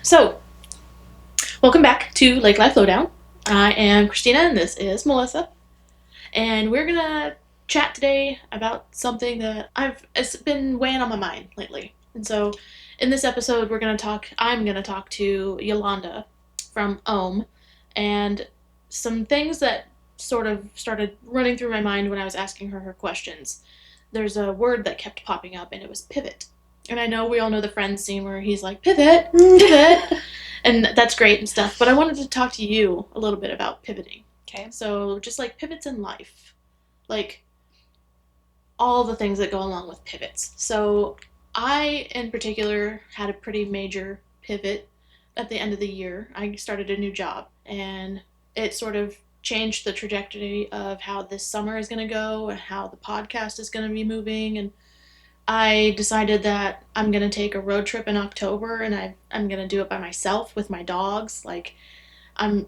So, welcome back to Lake Life Lowdown. I am Christina and this is Melissa. And we're gonna chat today about something that it's been weighing on my mind lately. And so in this episode I'm gonna talk to Yolanda from Ohm and some things that sort of started running through my mind when I was asking her questions. There's a word that kept popping up and it was pivot. And I know we all know the Friends scene where he's like, pivot, pivot. And that's great and stuff. But I wanted to talk to you a little bit about pivoting. Okay. So just like pivots in life, like all the things that go along with pivots. So I, in particular, had a pretty major pivot at the end of the year. I started a new job and it sort of changed the trajectory of how this summer is going to go and how the podcast is going to be moving. And I decided that I'm going to take a road trip in October and I'm going to do it by myself with my dogs.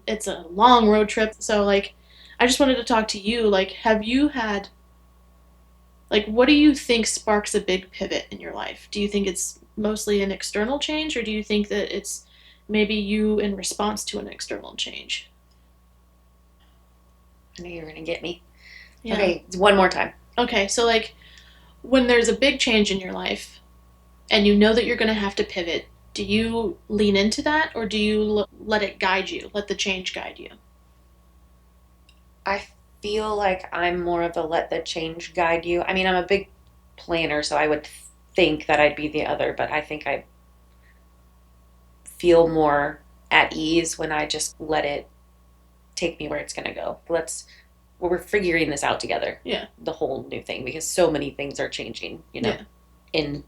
It's a long road trip. So I just wanted to talk to you. Have you had, what do you think sparks a big pivot in your life? Do you think it's mostly an external change or do you think that it's maybe you in response to an external change? I knew you were going to get me. Yeah. Okay, one more time. Okay, so when there's a big change in your life and you know that you're going to have to pivot, do you lean into that or do you let it guide you, let the change guide you? I feel like I'm more of a let the change guide you. I mean, I'm a big planner, so I would think that I'd be the other, but I think I feel more at ease when I just let it take me where it's going to go. We're figuring this out together. Yeah. The whole new thing, because so many things are changing, Yeah. in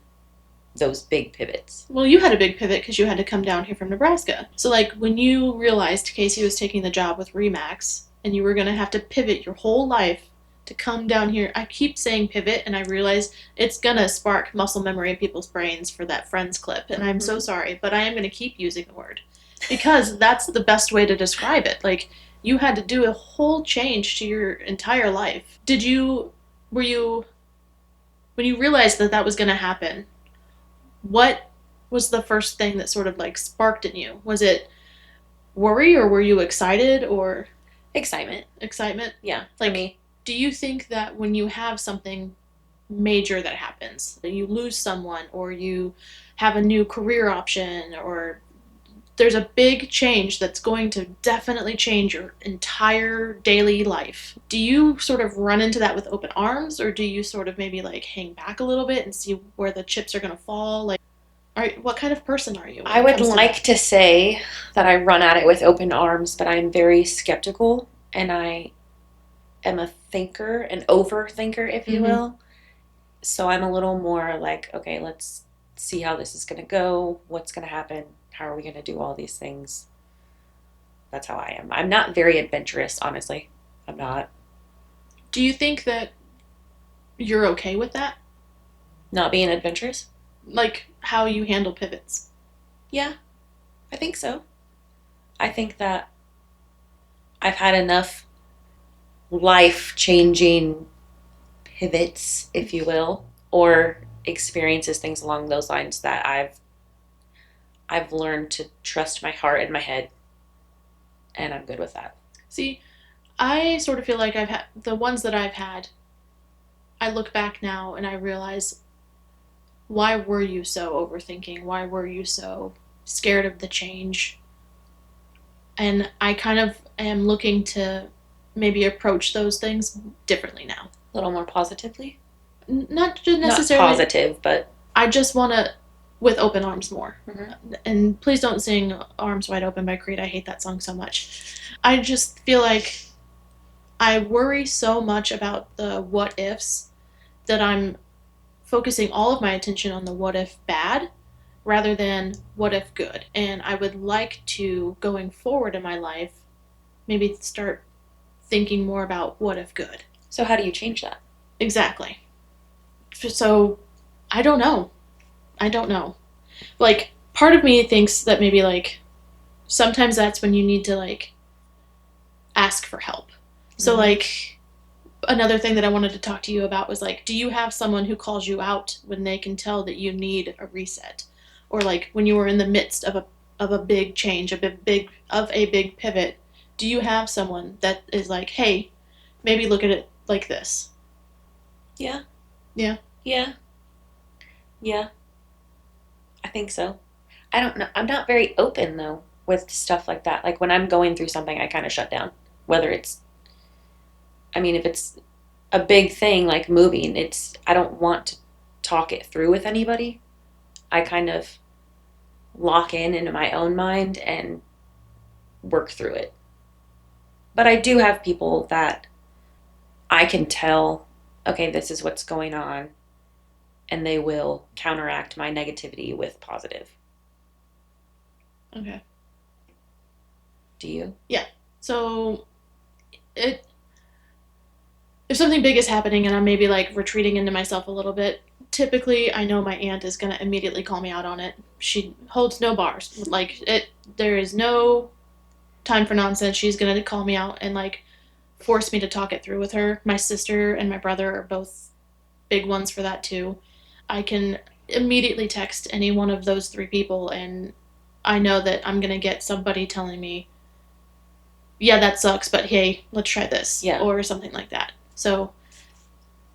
those big pivots. Well, you had a big pivot because you had to come down here from Nebraska. So when you realized Casey was taking the job with Remax and you were going to have to pivot your whole life to come down here, I keep saying pivot and I realize it's going to spark muscle memory in people's brains for that Friends clip. And I'm so sorry, but I am going to keep using the word because that's the best way to describe it. You had to do a whole change to your entire life. When you realized that that was going to happen, what was the first thing that sort of sparked in you? Was it worry or were you excited or Excitement? Yeah, for me. Do you think that when you have something major that happens, that you lose someone or you have a new career option or there's a big change that's going to definitely change your entire daily life, do you sort of run into that with open arms or do you sort of maybe hang back a little bit and see where the chips are going to fall? What kind of person are you? I would like to say that I run at it with open arms, but I'm very skeptical and I am a thinker, an overthinker, if you will. So I'm a little more like, okay, let's see how this is going to go. What's going to happen? How are we going to do all these things? That's how I am. I'm not very adventurous, honestly. I'm not. Do you think that you're okay with that? Not being adventurous? How you handle pivots? Yeah, I think so. I think that I've had enough life-changing pivots, if you will, or experiences, things along those lines that I've learned to trust my heart and my head, and I'm good with that. See, I sort of feel like I've had the ones that I've had. I look back now and I realize, why were you so overthinking? Why were you so scared of the change? And I kind of am looking to maybe approach those things differently now. A little more positively? Not just necessarily. Not positive, but I just want to, with open arms more. Mm-hmm. And please don't sing Arms Wide Open by Creed. I hate that song so much. I just feel like I worry so much about the what ifs that I'm focusing all of my attention on the what if bad rather than what if good. And I would like to, going forward in my life, maybe start thinking more about what if good. So how do you change that? Exactly. So I don't know. Part of me thinks that maybe sometimes that's when you need to ask for help. So another thing that I wanted to talk to you about was do you have someone who calls you out when they can tell that you need a reset? Or when you were in the midst of of a big change, of a big pivot, do you have someone that is like, hey, maybe look at it like this? Yeah. Yeah. Yeah. Yeah. I think so. I don't know. I'm not very open though with stuff like that. Like when I'm going through something, I kind of shut down. Whether it's, I mean, if it's a big thing like moving, I don't want to talk it through with anybody. I kind of lock in into my own mind and work through it. But I do have people that I can tell, okay, this is what's going on, and they will counteract my negativity with positive. Okay. Do you? Yeah. So it if something big is happening and I'm maybe like retreating into myself a little bit, typically I know my aunt is gonna immediately call me out on it. She holds no bars. Like it there is no time for nonsense. She's gonna call me out and like force me to talk it through with her. My sister and my brother are both big ones for that too. I can immediately text any one of those three people and I know that I'm gonna get somebody telling me, yeah, that sucks, but hey, let's try this, Yeah. or something like that. So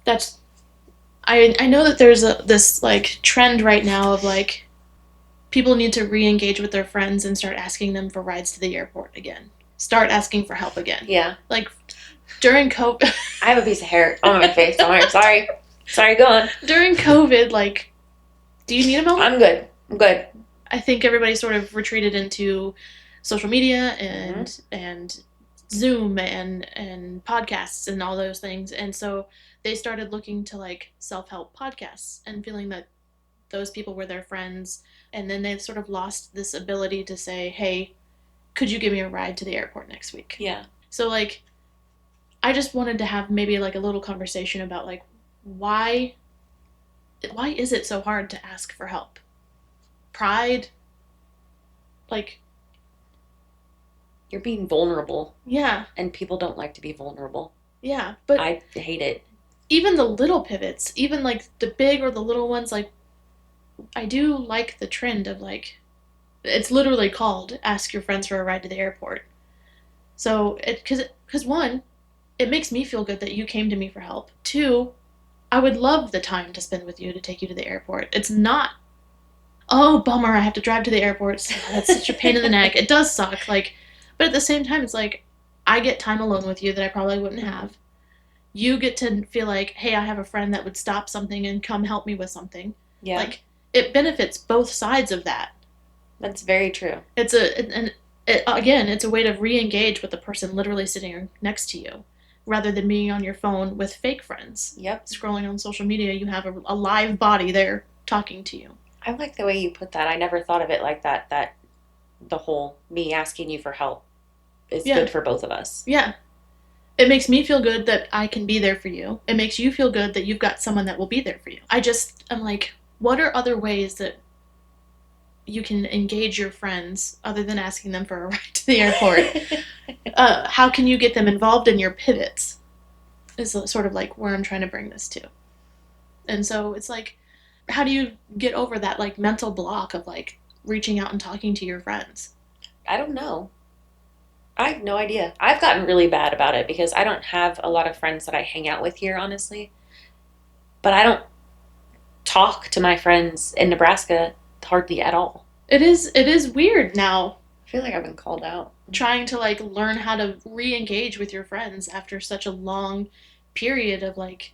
that's I know that there's this like trend right now of like people need to re-engage with their friends and start asking them for rides to the airport again. Start asking for help again. Yeah. Like during COVID, I have a piece of hair on my face. Sorry. Sorry, go on. during COVID, like, do you need a moment? I'm good. I'm good. I think everybody sort of retreated into social media Mm-hmm. and Zoom and podcasts and all those things, and so they started looking to like self-help podcasts and feeling that those people were their friends, and then they sort of lost this ability to say, hey, could you give me a ride to the airport next week? Yeah. So like I just wanted to have maybe like a little conversation about like why is it so hard to ask for help? Pride? Like, You're being vulnerable, yeah, and people don't like to be vulnerable. yeah. But I hate it. even the little pivots, even like the big or the little ones, like I do like the trend of like it's literally called ask your friends for a ride to the airport. So it because one, it makes me feel good that you came to me for help. Two, I would love the time to spend with you to take you to the airport. It's not, oh, bummer, I have to drive to the airport. So that's such a pain in the neck. It does suck. Like, but at the same time, it's like I get time alone with you that I probably wouldn't have. You get to feel like, hey, I have a friend that would stop something and come help me with something. Yeah. Like, it benefits both sides of that. That's very true. It's again, it's a way to re-engage with the person literally sitting next to you, rather than being on your phone with fake friends. Yep. Scrolling on social media, you have a live body there talking to you. I like the way you put that. I never thought of it like that. That the whole me asking you for help is good for both of us. Yeah. It makes me feel good that I can be there for you. It makes you feel good that you've got someone that will be there for you. I'm like, what are other ways that you can engage your friends other than asking them for a ride to the airport? How can you get them involved in your pivots? Is sort of like where I'm trying to bring this to. And so it's like, how do you get over that like mental block of like reaching out and talking to your friends? I don't know. I have no idea. I've gotten really bad about it because I don't have a lot of friends that I hang out with here, honestly. But I don't talk to my friends in Nebraska hardly at all. It is weird now I feel like I've been called out. trying to like learn how to re-engage with your friends after such a long period of like,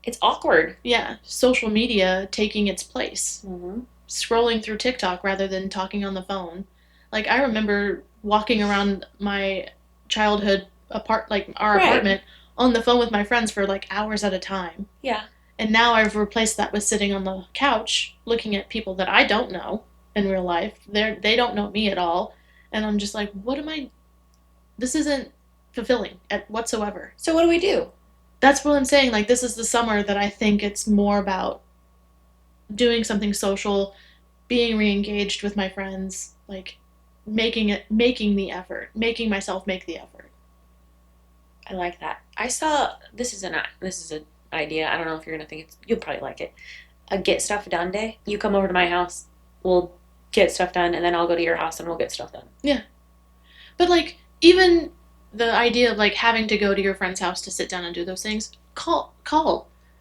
It's awkward. yeah, social media taking its place, Mm-hmm. scrolling through TikTok rather than talking on the phone. Like I remember walking around my childhood like our Right. apartment on the phone with my friends for like hours at a time. Yeah. And now I've replaced that with sitting on the couch looking at people that I don't know in real life. They don't know me at all, and I'm just like, what am I? This isn't fulfilling at whatsoever. So what do we do? That's what I'm saying. Like this is the summer that I think it's more about doing something social, being re-engaged with my friends, like making the effort, making myself make the effort. I like that. I saw this is an idea. I don't know if you're gonna think you'll probably like it. A get stuff done day. You come over to my house. We'll get stuff done, and then I'll go to your house and we'll get stuff done. Yeah. But, like, even the idea of, like, having to go to your friend's house to sit down and do those things, call.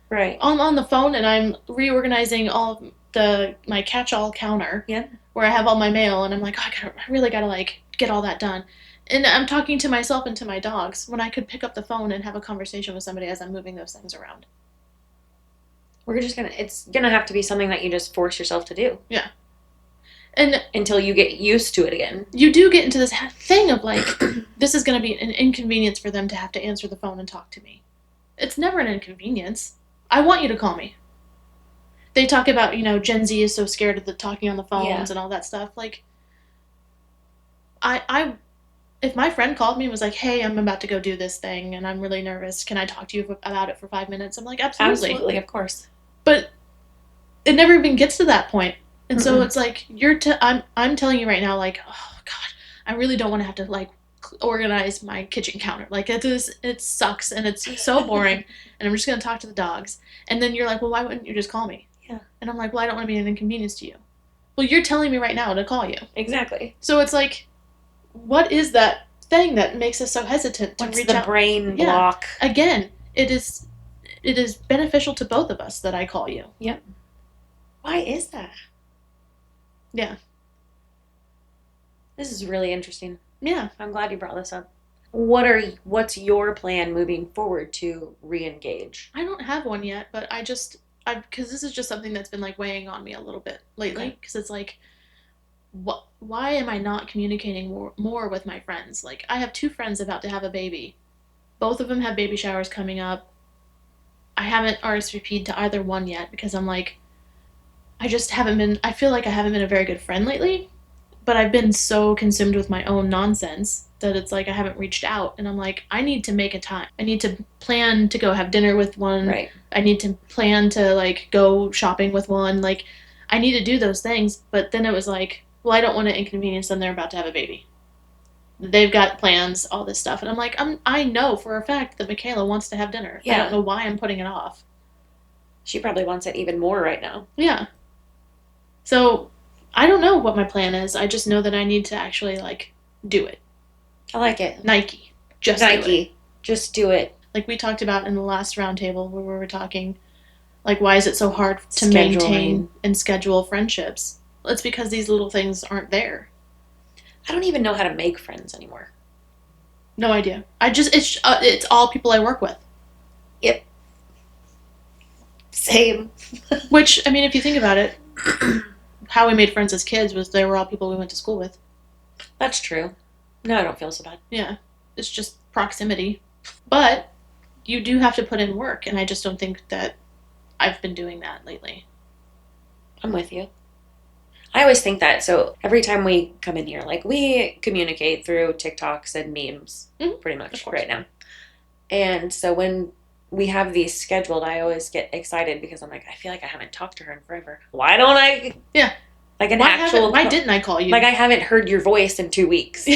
Right. I'm on the phone and I'm reorganizing all my catch-all counter. Yeah. Where I have all my mail, and I'm like, oh, I really gotta, like, get all that done. And I'm talking to myself and to my dogs when I could pick up the phone and have a conversation with somebody as I'm moving those things around. It's gonna have to be something that you just force yourself to do. Yeah. And until you get used to it again. You do get into this thing of, like, this is going to be an inconvenience for them to have to answer the phone and talk to me. It's never an inconvenience. I want you to call me. They talk about, Gen Z is so scared of the talking on the phones and all that stuff. Like, if my friend called me and was like, hey, I'm about to go do this thing and I'm really nervous, can I talk to you about it for 5 minutes? I'm like, absolutely. Absolutely, of course. But it never even gets to that point. And so it's like, I'm telling you right now, like, oh, God, I really don't want to have to, like, organize my kitchen counter. Like, it sucks, and it's so boring, and I'm just going to talk to the dogs. And then you're like, well, why wouldn't you just call me? Yeah. And I'm like, well, I don't want to be an inconvenience to you. Well, you're telling me right now to call you. Exactly. So it's like, what is that thing that makes us so hesitant to reach out? What's the brain block? Yeah. Again, it is beneficial to both of us that I call you. Yep. Why is that? Yeah. This is really interesting. Yeah. I'm glad you brought this up. What's your plan moving forward to re-engage? I don't have one yet, but because this is just something that's been, like, weighing on me a little bit lately. Because it's like, why am I not communicating more with my friends? Like, I have 2 friends about to have a baby. Both of them have baby showers coming up. I haven't RSVP'd to either one yet because I'm like, I feel like I haven't been a very good friend lately, but I've been so consumed with my own nonsense that it's like I haven't reached out, and I'm like, I need to make a time. I need to plan to go have dinner with one. Right. I need to plan to, like, go shopping with one. Like, I need to do those things, but then it was like, well, I don't want to inconvenience them. They're about to have a baby. They've got plans, all this stuff, and I'm like, I know for a fact that Michaela wants to have dinner. Yeah. I don't know why I'm putting it off. She probably wants it even more right now. Yeah. So, I don't know what my plan is. I just know that I need to actually, like, do it. I like it. Nike. Do it. Just do it. Like we talked about in the last roundtable where we were talking, like, why is it so hard to maintain and schedule friendships? Well, it's because these little things aren't there. I don't even know how to make friends anymore. No idea. It's all people I work with. Yep. Same. Which, I mean, if you think about it, how we made friends as kids was they were all people we went to school with. That's true. No, I don't feel so bad. Yeah. It's just proximity. But you do have to put in work, and I just don't think that I've been doing that lately. I'm with you. I always think that. So every time we come in here, like, we communicate through TikToks and memes pretty much right now. And so when we have these scheduled, I always get excited because I'm like, I feel like I haven't talked to her in forever. Why don't I? Yeah. Like why didn't I call you? Like, I haven't heard your voice in 2 weeks.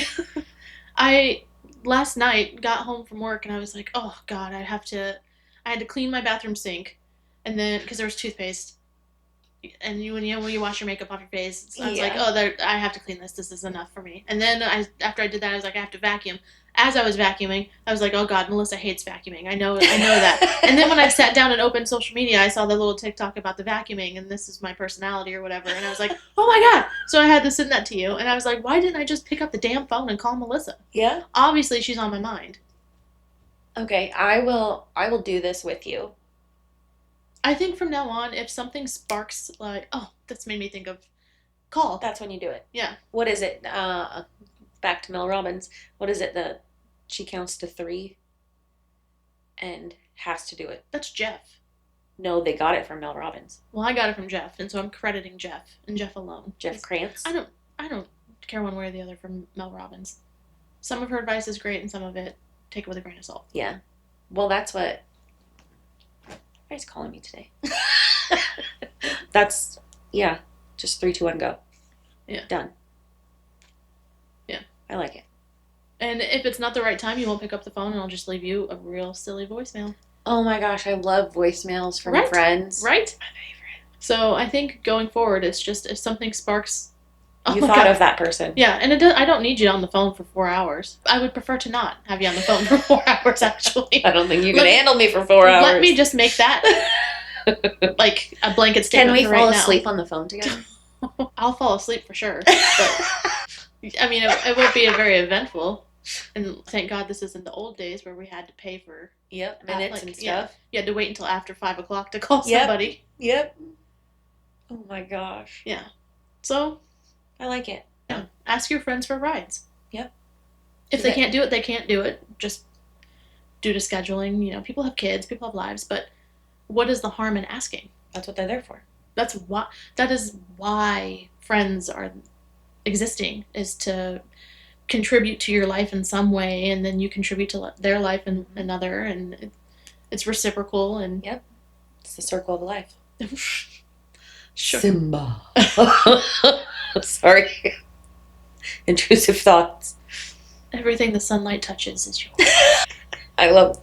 Last night got home from work and I was like, oh God, I had to clean my bathroom sink, and then because there was toothpaste, and when you wash your makeup off your face, so I was like, oh, I have to clean this. This is enough for me. And then after I did that, I was like, I have to vacuum. As I was vacuuming, I was like, oh God, Melissa hates vacuuming. I know that. And then when I sat down and opened social media, I saw the little TikTok about the vacuuming, and this is my personality or whatever. And I was like, oh my God. So I had to send that to you. And I was like, why didn't I just pick up the damn phone and call Melissa? Yeah. Obviously, she's on my mind. Okay, I will do this with you. I think from now on, if something sparks, like, oh, that's made me think of call. That's when you do it. Yeah. What is it? Back to Mel Robbins. What is it? She counts to 3 and has to do it. That's Jeff. No, they got it from Mel Robbins. Well, I got it from Jeff, and so I'm crediting Jeff and Jeff alone. Jeff Krantz? I don't care one way or the other from Mel Robbins. Some of her advice is great, and some of it, take it with a grain of salt. Yeah. Well, that's what... Everybody's calling me today. That's, yeah, just 3, 2, 1, go. Yeah. Done. Yeah. I like it. And if it's not the right time, you won't pick up the phone, and I'll just leave you a real silly voicemail. Oh my gosh, I love voicemails from friends. Right? My favorite. So I think going forward, it's just if something sparks You my thought God. of that person. Yeah, and I don't need you on the phone for 4 hours. I would prefer to not have you on the phone for 4 hours, actually. I don't think you can Let me- handle me for 4 hours. Let me just make that like a blanket Can statement we for fall right now. asleep on the phone together? I'll fall asleep for sure. But I mean, it won't be a very eventful. And thank God this isn't the old days where we had to pay for minutes and yeah, stuff. you had to wait until after 5 o'clock to call Yep. somebody. Yep. Oh my gosh. Yeah. So I like it. yeah, ask your friends for rides. Yep. If they can't do it, they can't do it. Just due to scheduling, people have kids, people have lives, but what is the harm in asking? That's what they're there for. That is why friends are existing, is to contribute to your life in some way, and then you contribute to their life in another, and it's reciprocal. And yep, it's the circle of life. Sure. Simba. Sorry. Intrusive thoughts. Everything the sunlight touches is yours. I love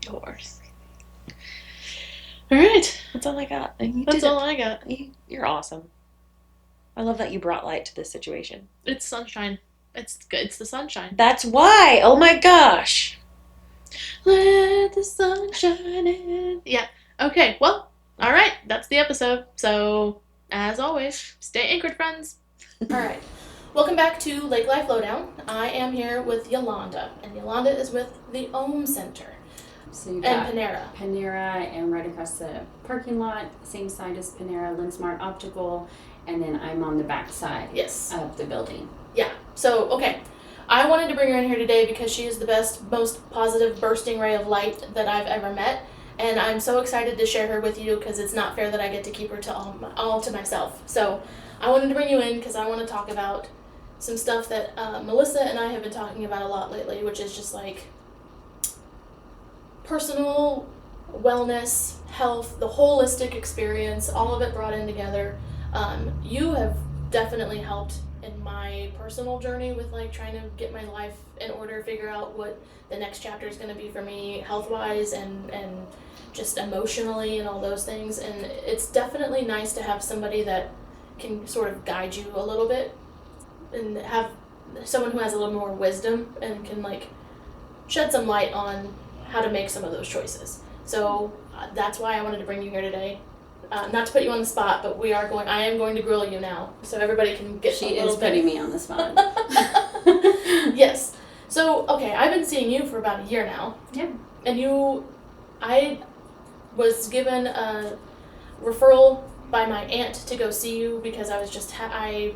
yours. All right. That's all I got. That's all I got. You're awesome. I love that you brought light to this situation. It's sunshine. It's good. It's the sunshine. That's why. Oh my gosh. Let the sun shine in. Yeah. Okay. Well, all right. That's the episode. So, as always, stay anchored, friends. All right. Welcome back to Lake Life Lowdown. I am here with Yolanda, and Yolanda is with the Ohm Center. So you've and got Panera. Panera, and right across the parking lot, same side as Panera, Lensmart Optical, and then I'm on the back side of the building. Yeah. So, okay. I wanted to bring her in here today because she is the best, most positive, bursting ray of light that I've ever met. And I'm so excited to share her with you because it's not fair that I get to keep her to all to myself. So I wanted to bring you in because I want to talk about some stuff that Melissa and I have been talking about a lot lately, which is just like personal wellness, health, the holistic experience, all of it brought in together. You have definitely helped in my personal journey with like trying to get my life in order, figure out what the next chapter is going to be for me health-wise and just emotionally and all those things. And it's definitely nice to have somebody that can sort of guide you a little bit and have someone who has a little more wisdom and can like shed some light on how to make some of those choices. So that's why I wanted to bring you here today. Not to put you on the spot, but I am going to grill you now, so everybody can get She is putting me on the spot. Yes. So, okay, I've been seeing you for about a year now. Yeah. And I was given a referral by my aunt to go see you because I was just, I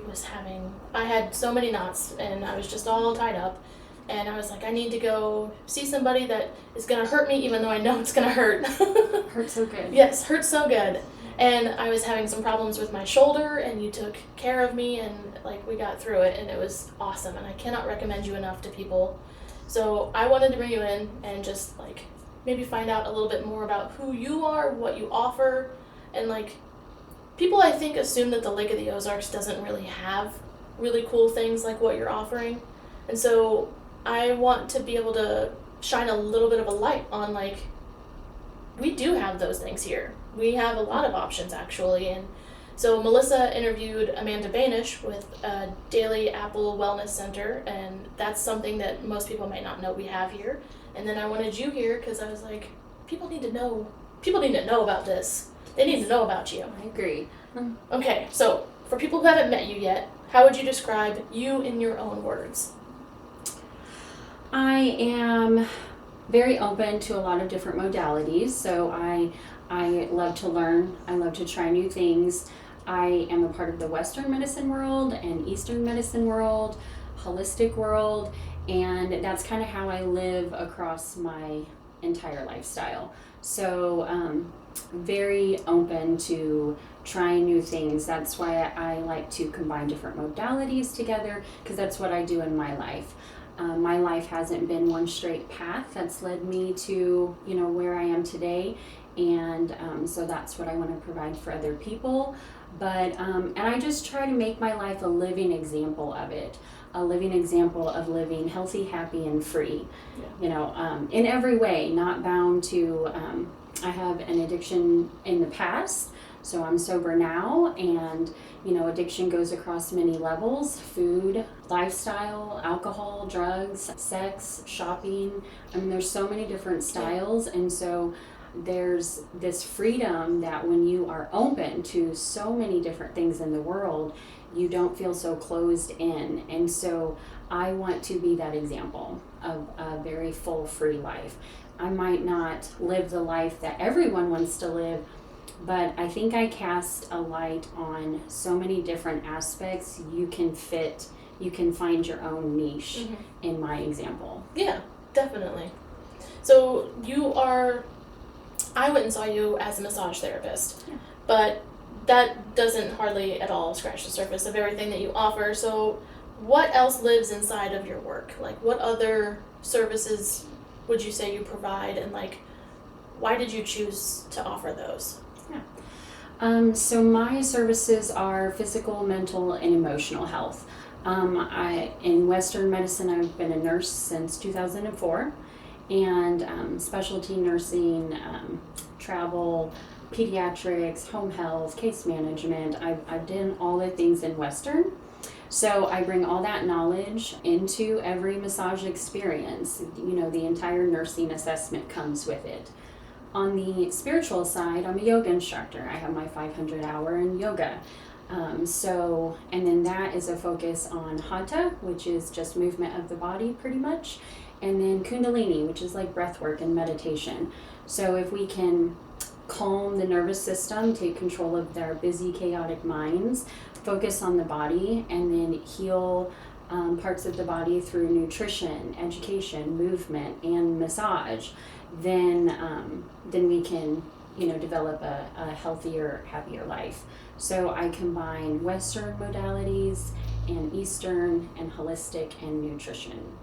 had so many knots and I was just all tied up. And I was like, I need to go see somebody that is going to hurt me even though I know it's going to hurt. Hurts so good. Yes, hurts so good. And I was having some problems with my shoulder, and you took care of me, and like we got through it, and it was awesome. And I cannot recommend you enough to people. So I wanted to bring you in and just like maybe find out a little bit more about who you are, what you offer, and like people I think assume that the Lake of the Ozarks doesn't really have really cool things like what you're offering. And so I want to be able to shine a little bit of a light on like we do have those things here. We have a lot of options actually. And so Melissa interviewed Amanda Banish with Daily Apple Wellness Center, and that's something that most people might not know we have here. And then I wanted you here because I was like, people need to know about this. They need to know about you. I agree. Okay, so for people who haven't met you yet, how would you describe you in your own words? I am very open to a lot of different modalities, so I love to learn. I love to try new things. I am a part of the Western medicine world and Eastern medicine world, holistic world, and that's kind of how I live across my entire lifestyle. So very open to trying new things. That's why I like to combine different modalities together, because that's what I do in my life. My life hasn't been one straight path that's led me to, where I am today. And so that's what I want to provide for other people. But, and I just try to make my life a living example of it, a living example of living healthy, happy, and free, in every way, not bound to, I have an addiction in the past. So I'm sober now, and addiction goes across many levels: food, lifestyle, alcohol, drugs, sex, shopping. I mean, there's so many different styles, and so there's this freedom that when you are open to so many different things in the world, you don't feel so closed in. And so I want to be that example of a very full, free life. I might not live the life that everyone wants to live, but I think I cast a light on so many different aspects. You can find your own niche in my example. Yeah, definitely. So I went and saw you as a massage therapist, but that doesn't hardly at all scratch the surface of everything that you offer. So what else lives inside of your work? Like, what other services would you say you provide, and like, why did you choose to offer those? So my services are physical, mental, and emotional health. In Western medicine, I've been a nurse since 2004, and specialty nursing, travel, pediatrics, home health, case management. I've done all the things in Western. So I bring all that knowledge into every massage experience. The entire nursing assessment comes with it. On the spiritual side, I'm a yoga instructor. I have my 500 hour in yoga. And then that is a focus on Hatha, which is just movement of the body pretty much. And then Kundalini, which is like breath work and meditation. So if we can calm the nervous system, take control of their busy, chaotic minds, focus on the body, and then heal parts of the body through nutrition, education, movement, and massage, then we can develop a healthier, happier life. So I combine Western modalities and Eastern and holistic and nutrition.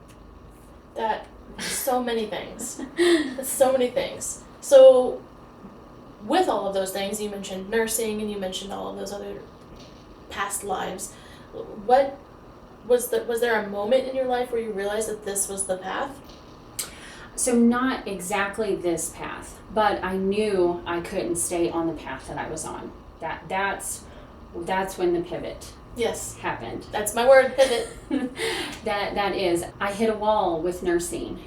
That so many things. That's so many things. So with all of those things, you mentioned nursing and you mentioned all of those other past lives. What was there a moment in your life where you realized that this was the path? So not exactly this path, but I knew I couldn't stay on the path that I was on. That's when the pivot happened. That's my word, pivot. that is, I hit a wall with nursing.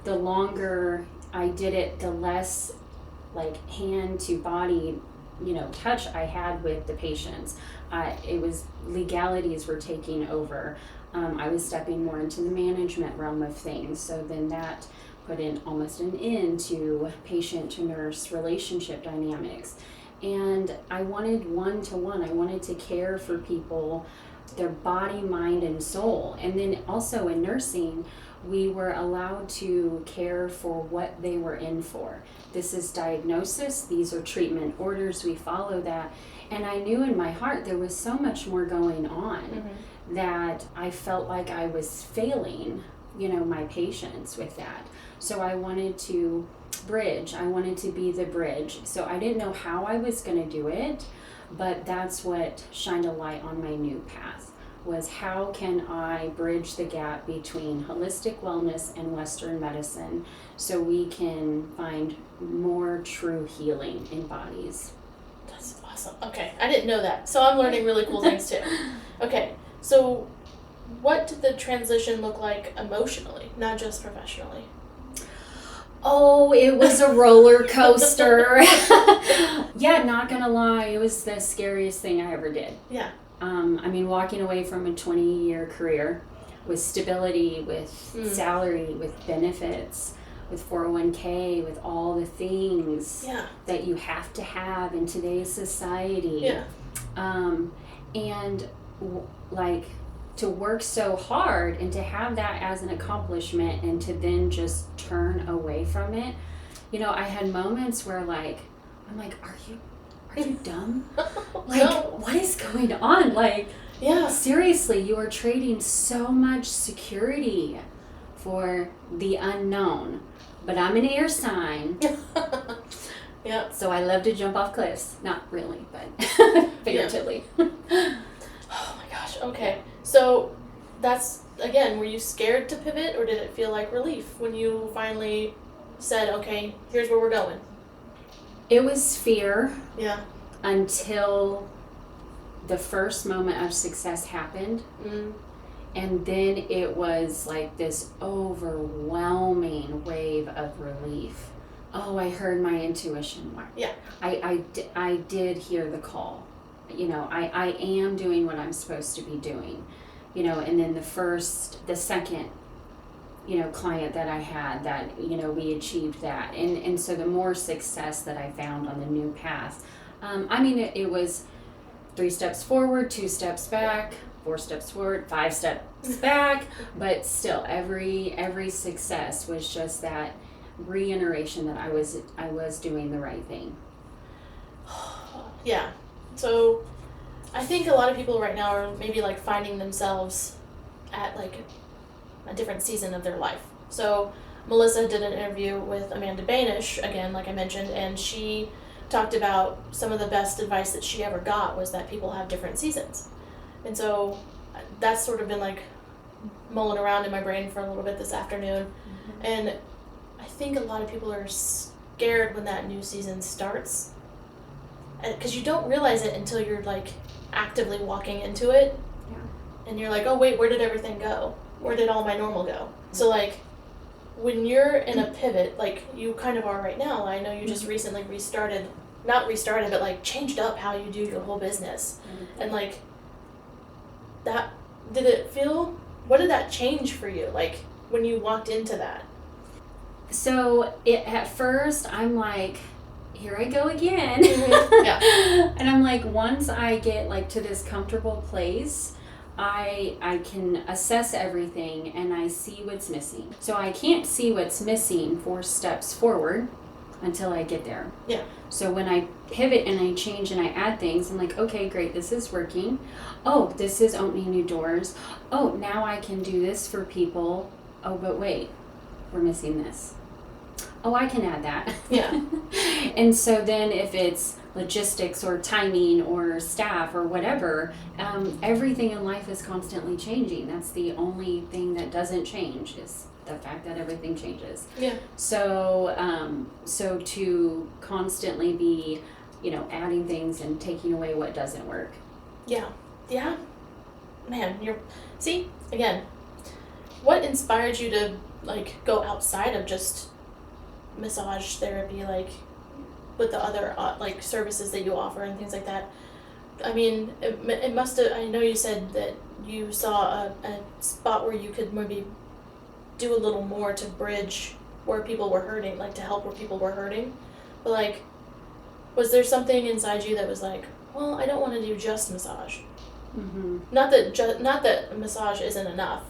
The longer I did it, the less like hand to body touch I had with the patients. It was legalities were taking over. I was stepping more into the management realm of things. So then that put in almost an end to patient to nurse relationship dynamics. And I wanted one-to-one. I wanted to care for people, their body, mind, and soul. And then also in nursing, we were allowed to care for what they were in for. This is diagnosis. These are treatment orders. We follow that. And I knew in my heart there was so much more going on that I felt like I was failing, my patients with that. So I wanted to bridge. I wanted to be the bridge. So I didn't know how I was going to do it, but that's what shined a light on my new path, was how can I bridge the gap between holistic wellness and Western medicine so we can find more true healing in bodies. That's awesome. Okay, I didn't know that. So I'm learning really cool things too. Okay, so what did the transition look like emotionally, not just professionally? Oh, it was a roller coaster. Yeah, not gonna lie, it was the scariest thing I ever did. Yeah. Walking away from a 20-year career with stability, with salary, with benefits, with 401k, with all the things that you have to have in today's society. Yeah. To work so hard and to have that as an accomplishment and to then just turn away from it. I had moments where I'm like, are you dumb? No. What is going on? Yeah. Seriously, you are trading so much security for the unknown. But I'm an air sign. Yeah. So I love to jump off cliffs. Not really, but figuratively. Oh my gosh. Okay. So that's, again, were you scared to pivot, or did it feel like relief when you finally said, okay, here's where we're going? It was fear Yeah. until the first moment of success happened. Mm. And then it was like this overwhelming wave of relief. Oh, I heard my intuition. Yeah. I did hear the call. I am doing what I'm supposed to be doing. And then the second, client that I had that, we achieved that. And so the more success that I found on the new path, it was 3 steps forward, 2 steps back, 4 steps forward, 5 steps back, but still every success was just that reiteration that I was doing the right thing. Yeah. So I think a lot of people right now are maybe like finding themselves at like a different season of their life. So Melissa did an interview with Amanda Banish, again, like I mentioned, and she talked about some of the best advice that she ever got was that people have different seasons. And so that's sort of been like mulling around in my brain for a little bit this afternoon. Mm-hmm. And I think a lot of people are scared when that new season starts. Because you don't realize it until you're like actively walking into it. Yeah. And you're like, oh wait, where did everything go? Where did all my normal go? Mm-hmm. So like when you're in a pivot, like you kind of are right now, I know you just recently not restarted, but like changed up how you do your whole business. Mm-hmm. And like that, what did that change for you? Like when you walked into that? So at first I'm like, here I go again. Mm-hmm. Yeah. And I'm like, once I get like to this comfortable place, I can assess everything and I see what's missing. So I can't see what's missing 4 steps forward until I get there. Yeah. So when I pivot and I change and I add things, I'm like, okay, great, this is working. Oh, this is opening new doors. Oh, now I can do this for people. Oh, but wait, we're missing this. Oh, I can add that. Yeah. And so then if it's logistics or timing or staff or whatever, everything in life is constantly changing. That's the only thing that doesn't change is the fact that everything changes. Yeah. So to constantly be, adding things and taking away what doesn't work. Yeah. Yeah. Man, see, again, what inspired you to like go outside of just massage therapy, like with the other like services that you offer and things like that? I mean, it must have, I know you said that you saw a spot where you could maybe do a little more to bridge where people were hurting, like to help where people were hurting. But like, was there something inside you that was like, well, I don't want to do just massage. Mm-hmm. Not that massage isn't enough,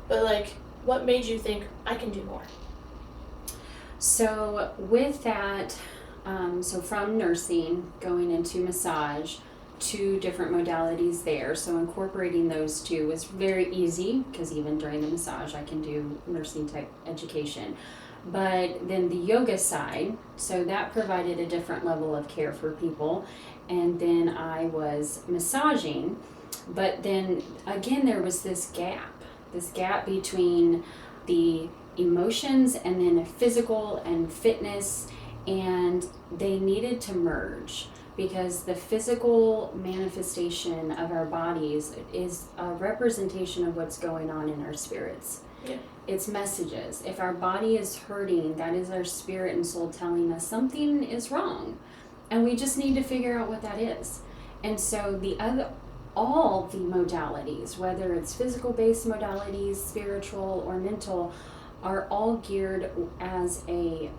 but like, what made you think I can do more? So with that, so from nursing going into massage, 2 different modalities there. So incorporating those 2 was very easy because even during the massage I can do nursing type education. But then the yoga side, so that provided a different level of care for people. And then I was massaging, but then again there was this gap between the emotions and then physical and fitness, and they needed to merge because the physical manifestation of our bodies is a representation of what's going on in our spirits. Yeah. It's messages. If our body is hurting, that is our spirit and soul telling us something is wrong, and we just need to figure out what that is. And so all the modalities, whether it's physical based modalities, spiritual or mental, are all geared as a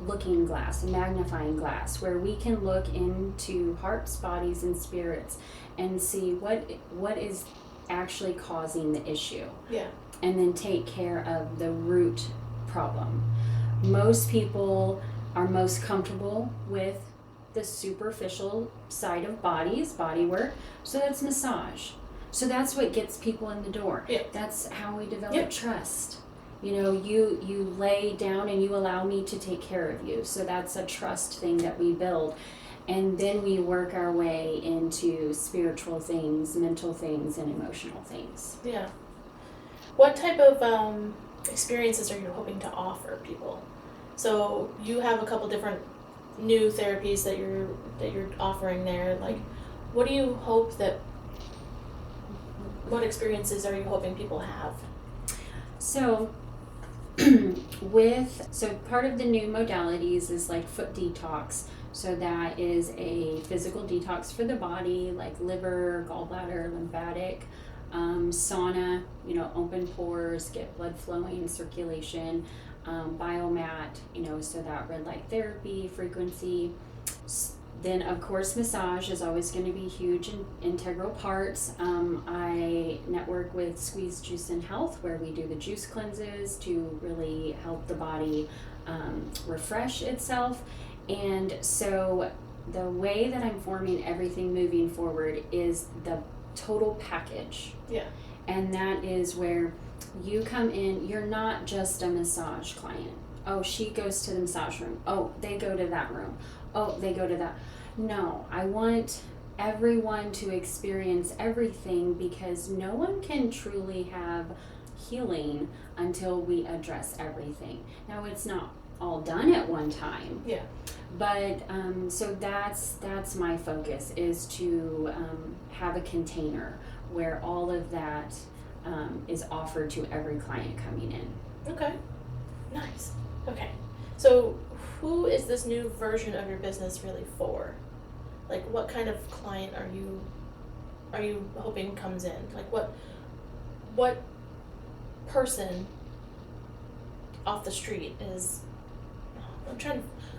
looking glass, a magnifying glass, where we can look into hearts, bodies, and spirits and see what is actually causing the issue. Yeah. And then take care of the root problem. Most people are most comfortable with the superficial side of body work, so that's massage. So that's what gets people in the door. Yeah. That's how we develop trust. You lay down and you allow me to take care of you. So that's a trust thing that we build. And then we work our way into spiritual things, mental things, and emotional things. Yeah. What type of experiences are you hoping to offer people? So you have a couple different new therapies that you're offering there, like, what do you hope that what experiences are you hoping people have? So part of the new modalities is like foot detox. So that is a physical detox for the body, like liver, gallbladder, lymphatic, sauna, open pores, get blood flowing, circulation, biomat, so that red light therapy, frequency. Then, of course, massage is always going to be huge and integral parts. I network with Squeeze Juice and Health, where we do the juice cleanses to really help the body refresh itself. And so the way that I'm forming everything moving forward is the total package. Yeah. And that is where you come in, you're not just a massage client. Oh, she goes to the massage room. Oh, they go to that room. Oh, they go to that. No, I want everyone to experience everything, because no one can truly have healing until we address everything. Now, it's not all done at one time. Yeah. But so that's my focus, is to have a container where all of that is offered to every client coming in. Okay. Nice. Okay. So who is this new version of your business really for? Like, what kind of client are you hoping comes in? Like, what person off the street is...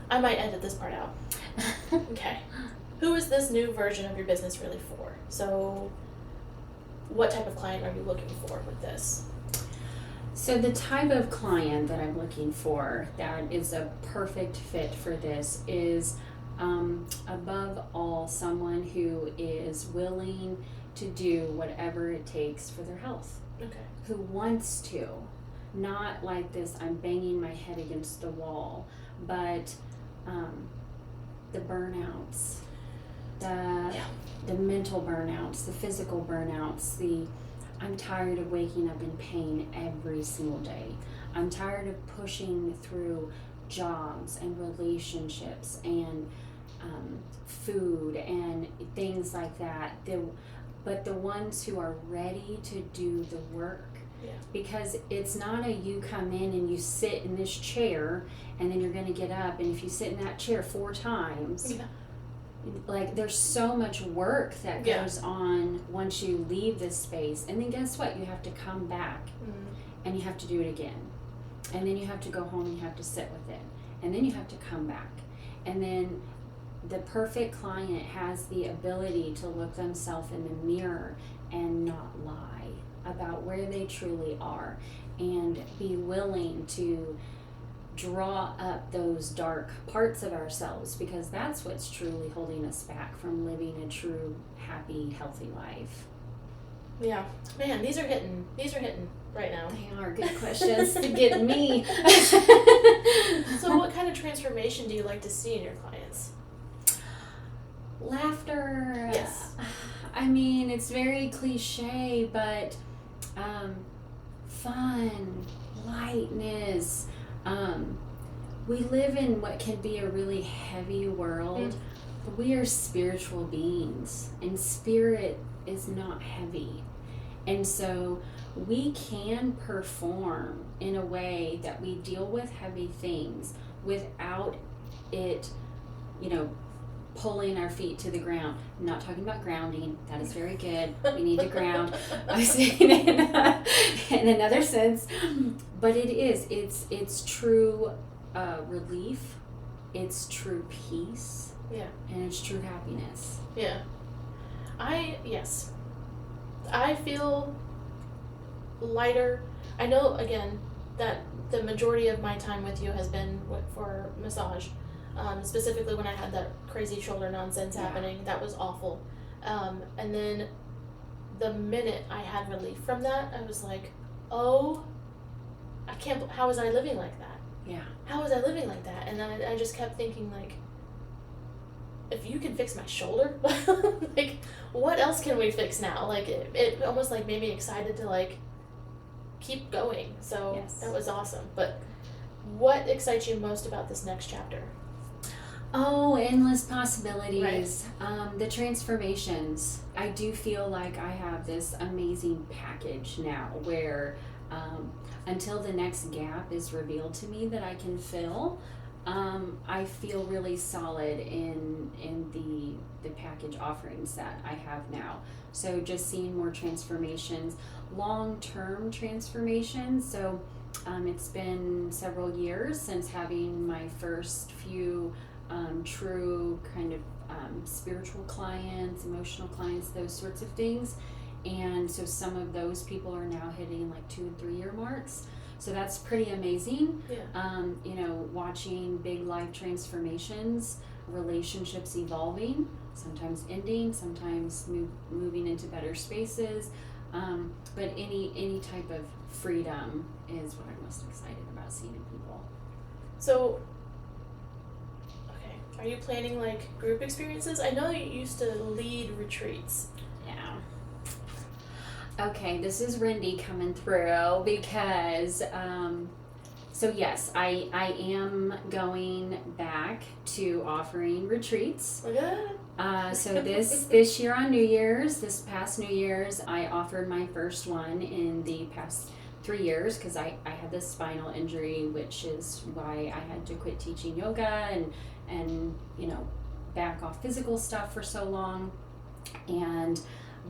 I might edit this part out. Okay. Who is this new version of your business really for? So what type of client are you looking for with this? So the type of client that I'm looking for that is a perfect fit for this is, above all, someone who is willing to do whatever it takes for their health. Okay. Who wants to. Not like this, I'm banging my head against the wall, but the burnouts, the mental burnouts, the physical burnouts, I'm tired of waking up in pain every single day. I'm tired of pushing through jobs and relationships and food and things like that. But the ones who are ready to do the work. Yeah. Because it's not you come in and you sit in this chair and then you're going to get up, and if you sit in that chair 4 times, like, there's so much work that goes on once you leave this space. And then guess what? You have to come back and you have to do it again. And then you have to go home and you have to sit with it. And then you have to come back. And then the perfect client has the ability to look themselves in the mirror and not lie about where they truly are, and be willing to draw up those dark parts of ourselves, because that's what's truly holding us back from living a true, happy, healthy life. Yeah. Man, these are hitting right now. They are good questions to get me. So what kind of transformation do you like to see in your clients? Laughter. Yes. I mean, it's very cliche, but fun, lightness. We live in what can be a really heavy world, but we are spiritual beings, and spirit is not heavy. And so we can perform in a way that we deal with heavy things without it, pulling our feet to the ground. I'm not talking about grounding. That is very good. We need to ground. I was saying it in another sense. But it's true relief. It's true peace. Yeah. And it's true happiness. Yeah. I feel lighter. I know, again, that the majority of my time with you has been for massage. Specifically when I had that crazy shoulder nonsense happening. That was awful. And then the minute I had relief from that, I was like, oh, how was I living like that? Yeah. How was I living like that? And then I just kept thinking, like, if you can fix my shoulder, like, what else can we fix now? Like, it almost, like, made me excited to, like, keep going. So That was awesome. But what excites you most about this next chapter? Oh, endless possibilities. The transformations. I do feel like I have this amazing package now where until the next gap is revealed to me that I can fill, I feel really solid in the package offerings that I have now. So just seeing more transformations, long-term transformations. So it's been several years since having my first few true kind of spiritual clients, emotional clients, those sorts of things. And so some of those people are now hitting like 2 and 3 year marks. So that's pretty amazing. Yeah. Watching big life transformations, relationships evolving, sometimes ending, sometimes moving into better spaces. But any type of freedom is what I'm most excited about seeing in people. So, okay, are you planning like group experiences? I know you used to lead retreats. Yeah. Okay, this is Rindy coming through because, so yes, I am going back to offering retreats. Look at that. So this year on New Year's, this past New Year's, I offered my first one in the past 3 years because I had this spinal injury, which is why I had to quit teaching yoga and back off physical stuff for so long.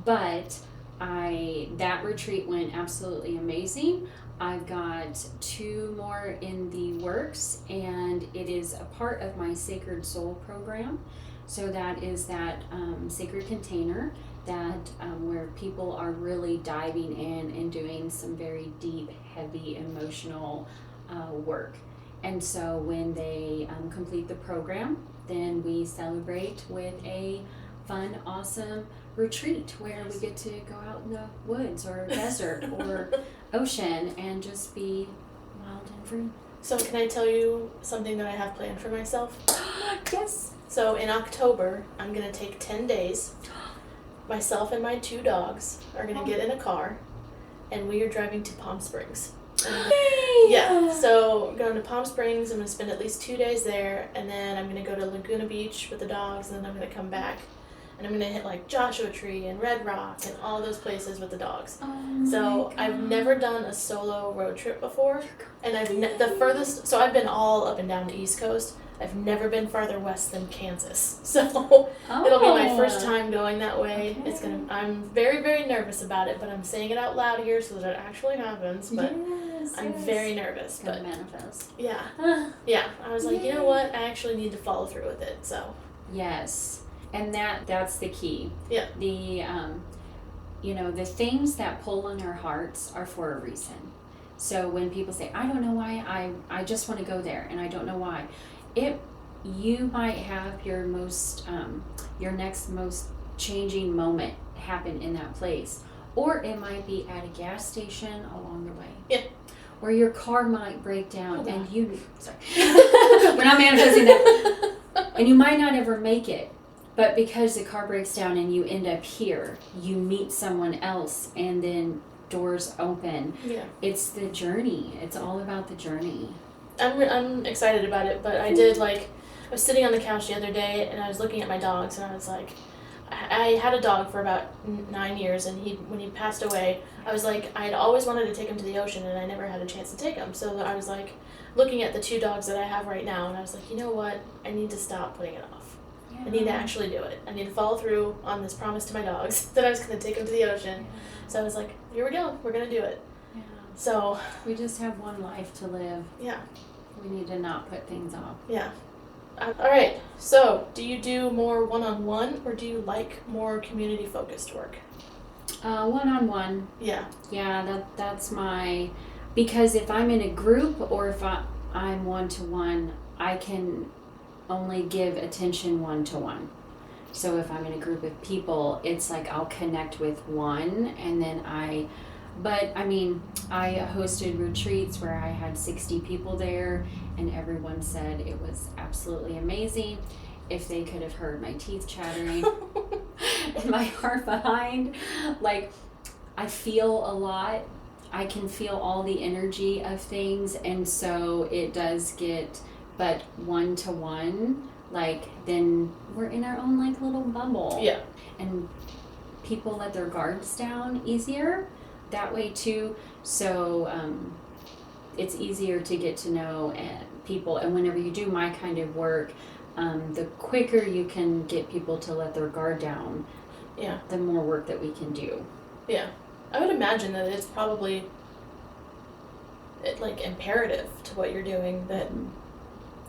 But that retreat went absolutely amazing. I've got 2 more in the works, and it is a part of my Sacred Soul program. So that is that sacred container that where people are really diving in and doing some very deep, heavy, emotional work. And so when they complete the program, then we celebrate with a fun, awesome retreat where we get to go out in the woods or desert or ocean and just be wild and free. So can I tell you something that I have planned for myself? Yes. So in October, I'm going to take 10 days. Myself and my 2 dogs are going to get in a car, and we are driving to Palm Springs. Yeah, so we're going to Palm Springs. I'm going to spend at least 2 days there, and then I'm going to go to Laguna Beach with the dogs, and then I'm going to come back. And I'm going to hit like Joshua Tree and Red Rock and all those places with the dogs. Oh So I've never done a solo road trip before. And the furthest, so I've been all up and down the East Coast. I've never been farther west than Kansas. So it'll be my first time going that way. Okay. I'm very, very nervous about it, but I'm saying it out loud here so that it actually happens. But I'm very nervous. Gonna But manifest. yeah. Yeah. I was like, you know what? I actually need to follow through with it. So Yes. And that's the key. yeah. The things that pull on our hearts are for a reason. So when people say, I don't know why, I just want to go there and I don't know why, you might have your next most changing moment happen in that place. Or it might be at a gas station along the way. Yeah. Or your car might break down and sorry. We're not manifesting that. And you might not ever make it. But because the car breaks down and you end up here, you meet someone else and then doors open. Yeah. It's the journey. It's all about the journey. I'm excited about it, but I was sitting on the couch the other day and I was looking at my dogs and I was like, I had a dog for about 9 years, and when he passed away, I was like, I had always wanted to take him to the ocean and I never had a chance to take him. So I was like looking at the 2 dogs that I have right now and I was like, you know what? I need to stop putting it off. I need to actually do it. I need to follow through on this promise to my dogs that I was going to take them to the ocean. So I was like, here we go. We're going to do it. Yeah. So we just have one life to live. Yeah. We need to not put things off. Yeah. All right. So do you do more one-on-one or do you like more community-focused work? One-on-one. Yeah. Yeah, that's because if I'm in a group or if I'm one-to-one, I can only give attention one-to-one. So if I'm in a group of people, it's like I'll connect with one and then I hosted retreats where I had 60 people there and everyone said it was absolutely amazing. If they could have heard my teeth chattering and my heart behind, like I feel a lot. I can feel all the energy of things, and so it does get, but one-to-one, like then we're in our own like little bubble. Yeah. And people let their guards down easier that way too. So it's easier to get to know people. And whenever you do my kind of work, the quicker you can get people to let their guard down, yeah, the more work that we can do. Yeah. I would imagine that it's probably like imperative to what you're doing, that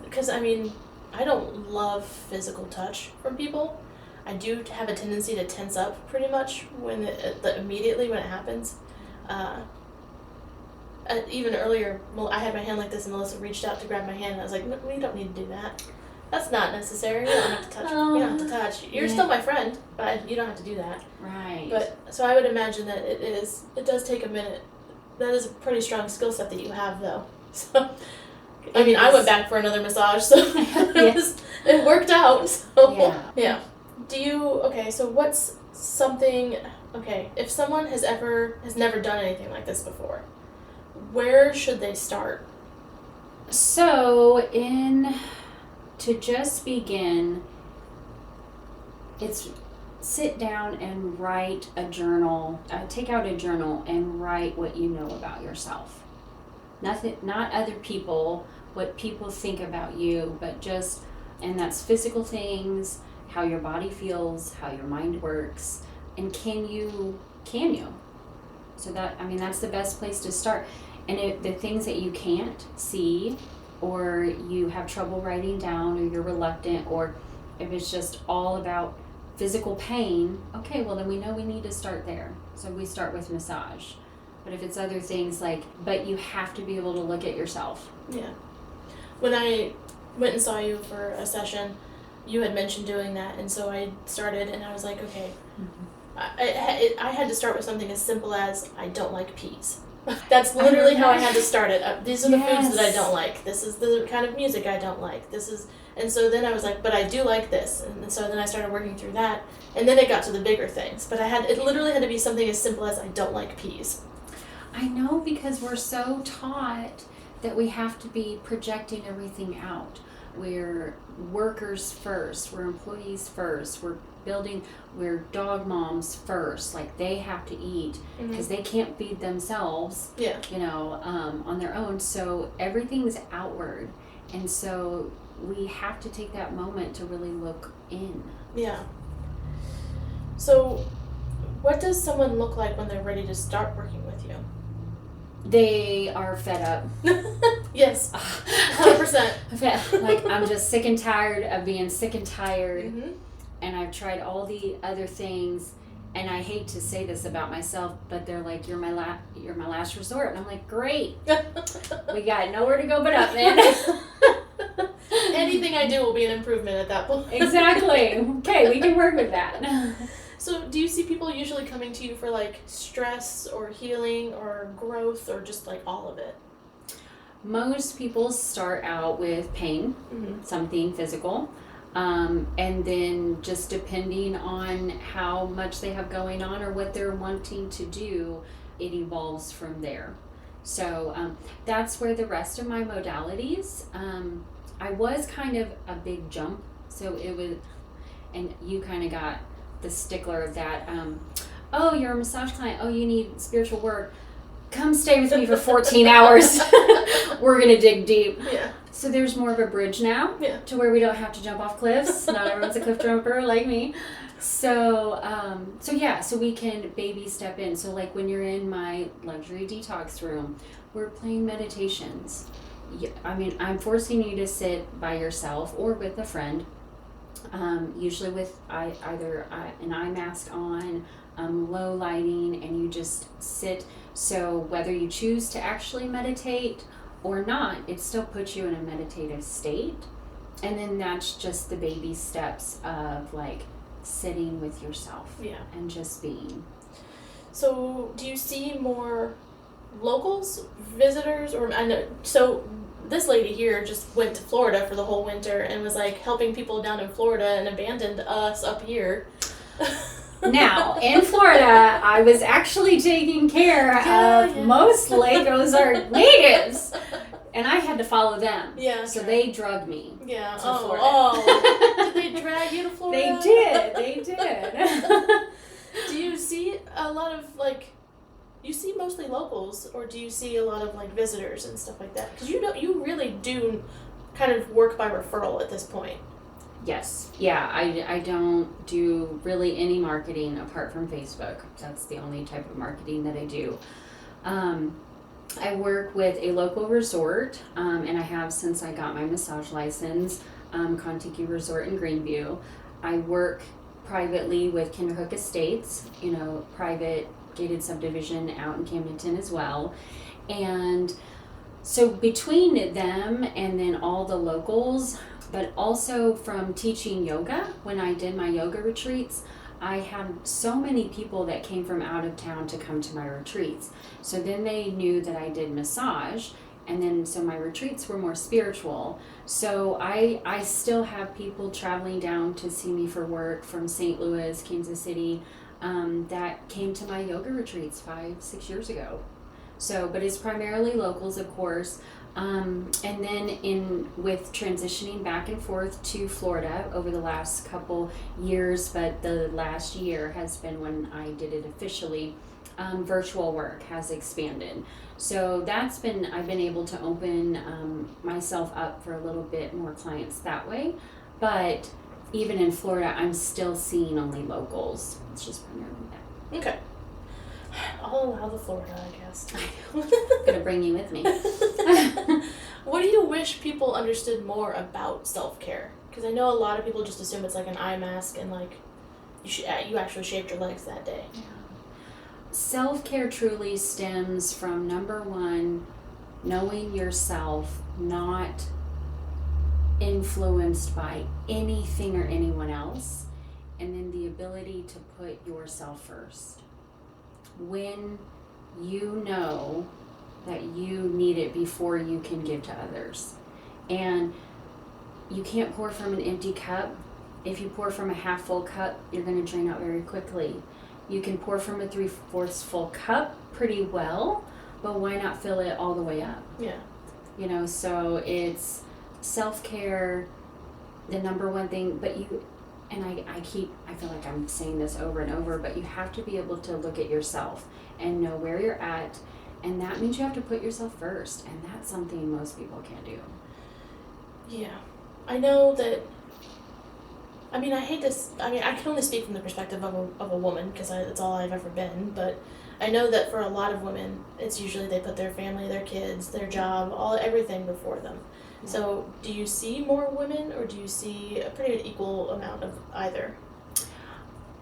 because I mean, I don't love physical touch from people. I do have a tendency to tense up pretty much when immediately when it happens. Even earlier, I had my hand like this, and Melissa reached out to grab my hand, and I was like, "No, we don't need to do that. That's not necessary. You don't have to touch. You don't have to touch. You're still my friend, but you don't have to do that." Right. But so I would imagine that it does take a minute. That is a pretty strong skill set that you have, though. So, I mean, I went back for another massage, so it worked out. So, yeah. So what's something, if someone has never done anything like this before, where should they start? So, to just begin, it's sit down and write a journal, take out a journal and write what you know about yourself. Not other people, what people think about you, but and that's physical things, how your body feels, how your mind works, and can you? So that's the best place to start. And the things that you can't see, or you have trouble writing down, or you're reluctant, or if it's just all about physical pain, okay, well then we know we need to start there. So we start with massage. But if it's other things but you have to be able to look at yourself. Yeah. When I went and saw you for a session, you had mentioned doing that, and so I started, and I was like, okay, I had to start with something as simple as, I don't like peas. That's literally how I had to start it. These are the foods that I don't like. This is the kind of music I don't like. And so then I was like, but I do like this. And so then I started working through that. And then it got to the bigger things. But it literally had to be something as simple as, I don't like peas. I know, because we're so taught that we have to be projecting everything out. We're workers first. We're employees first. We're dog moms first. Like, they have to eat because they can't feed themselves, on their own. So everything's outward. And so we have to take that moment to really look in. Yeah. So what does someone look like when they're ready to start working with you? They are fed up. Yes, 100%. Like, I'm just sick and tired of being sick and tired. And I've tried all the other things, and I hate to say this about myself, but they're like, you're my last resort. And I'm like, great. We got nowhere to go but up, man. Anything I do will be an improvement at that point. Exactly. Okay, we can work with that. So do you see people usually coming to you for like stress or healing or growth, or just like all of it? Most people start out with pain, something physical. And then just depending on how much they have going on or what they're wanting to do, it evolves from there. So that's where the rest of my modalities, I was kind of a big jump. So it was, and you kind of got the stickler of that. Oh, you're a massage client. Oh, you need spiritual work. Come stay with me for 14 hours. We're going to dig deep. Yeah. So there's more of a bridge now to where we don't have to jump off cliffs. Not everyone's a cliff jumper like me. So we can baby step in. So like when you're in my luxury detox room, we're playing meditations. I mean, I'm forcing you to sit by yourself or with a friend, usually with either an eye mask on, low lighting, and you just sit. So whether you choose to actually meditate or not, it still puts you in a meditative state. And then that's just the baby steps of like sitting with yourself and just being. So do you see more locals, visitors, or I know, so this lady here just went to Florida for the whole winter and was like helping people down in Florida and abandoned us up here. Now, in Florida, I was actually taking care of most Lake Ozark natives. And I had to follow them. Yeah. So they drug me. Yeah. To Florida. Did they drag you to Florida? They did. Do you see a lot of, like, you see mostly locals, or do you see a lot of, like, visitors and stuff like that? Because you really do kind of work by referral at this point. Yes. Yeah, I don't do really any marketing apart from Facebook. That's the only type of marketing that I do. I work with a local resort, and I have since I got my massage license, Contiki Resort in Greenview. I work privately with Kinderhook Estates, private gated subdivision out in Camdenton as well. And so between them and then all the locals, but also from teaching yoga, when I did my yoga retreats, I had so many people that came from out of town to come to my retreats. So then they knew that I did massage, and then so my retreats were more spiritual. So I still have people traveling down to see me for work from St. Louis, Kansas City, that came to my yoga retreats 5-6 years ago. So, but it's primarily locals, of course. And then with transitioning back and forth to Florida over the last couple years, but the last year has been when I did it officially, virtual work has expanded. So I've been able to open myself up for a little bit more clients that way. But even in Florida, I'm still seeing only locals. It's just primarily that. Okay. I'll allow the Florida, I guess. I'm gonna bring you with me. What do you wish people understood more about self-care? Because I know a lot of people just assume it's like an eye mask and like you actually shaved your legs that day. Yeah. Self-care truly stems from, number one, knowing yourself, not influenced by anything or anyone else, and then the ability to put yourself first. When you know that you need it before you can give to others. And you can't pour from an empty cup. If you pour from a half full cup, you're going to drain out very quickly. You can pour from a 3/4 full cup pretty well, but why not fill it all the way up? Yeah. So it's self-care, the number one thing, but I feel like I'm saying this over and over, but you have to be able to look at yourself and know where you're at, and that means you have to put yourself first, and that's something most people can't do. Yeah. I know that, I can only speak from the perspective of a woman, because that's all I've ever been, but I know that for a lot of women, it's usually they put their family, their kids, their job, everything before them. Yeah. So do you see more women, or do you see a pretty equal amount of either?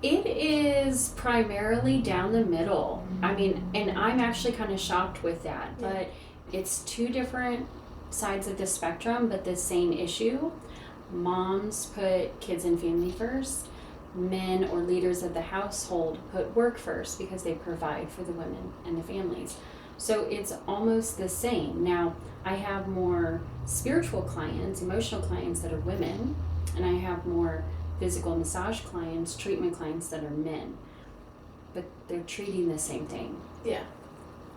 It is primarily down the middle. And I'm actually kind of shocked with that, Yeah. but it's two different sides of the spectrum, but the same issue. Moms put kids and family first. Men or leaders of the household put work first because they provide for the women and the families. So it's almost the same. Now, I have more spiritual clients, emotional clients that are women, and I have more physical massage clients, treatment clients that are men. But they're treating the same thing. Yeah.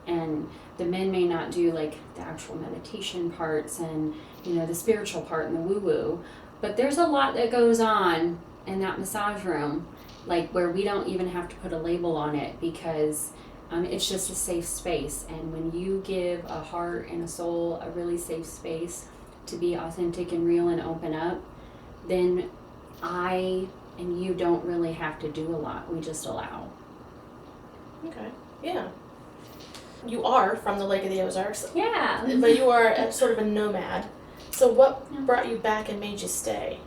And the men may not do like the actual meditation parts and, the spiritual part and the woo-woo, but there's a lot that goes on in that massage room, like where we don't even have to put a label on it, because it's just a safe space. And when you give a heart and a soul a really safe space to be authentic and real and open up, then I and you don't really have to do a lot. We just allow. Okay. Yeah. You are from the Lake of the Ozarks. Yeah. But you are sort of a nomad. So what brought you back and made you stay?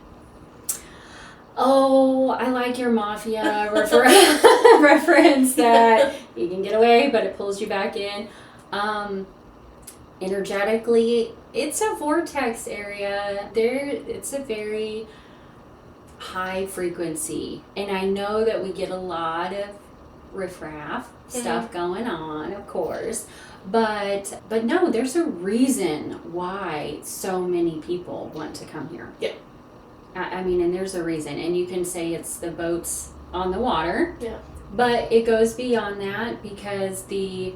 Oh, I like your mafia reference that you can get away, but it pulls you back in. Energetically, it's a vortex area. It's a very high frequency, and I know that we get a lot of riffraff stuff going on, of course, but no, there's a reason why so many people want to come here. Yeah. And there's a reason, and you can say it's the boats on the water. Yeah. But it goes beyond that, because the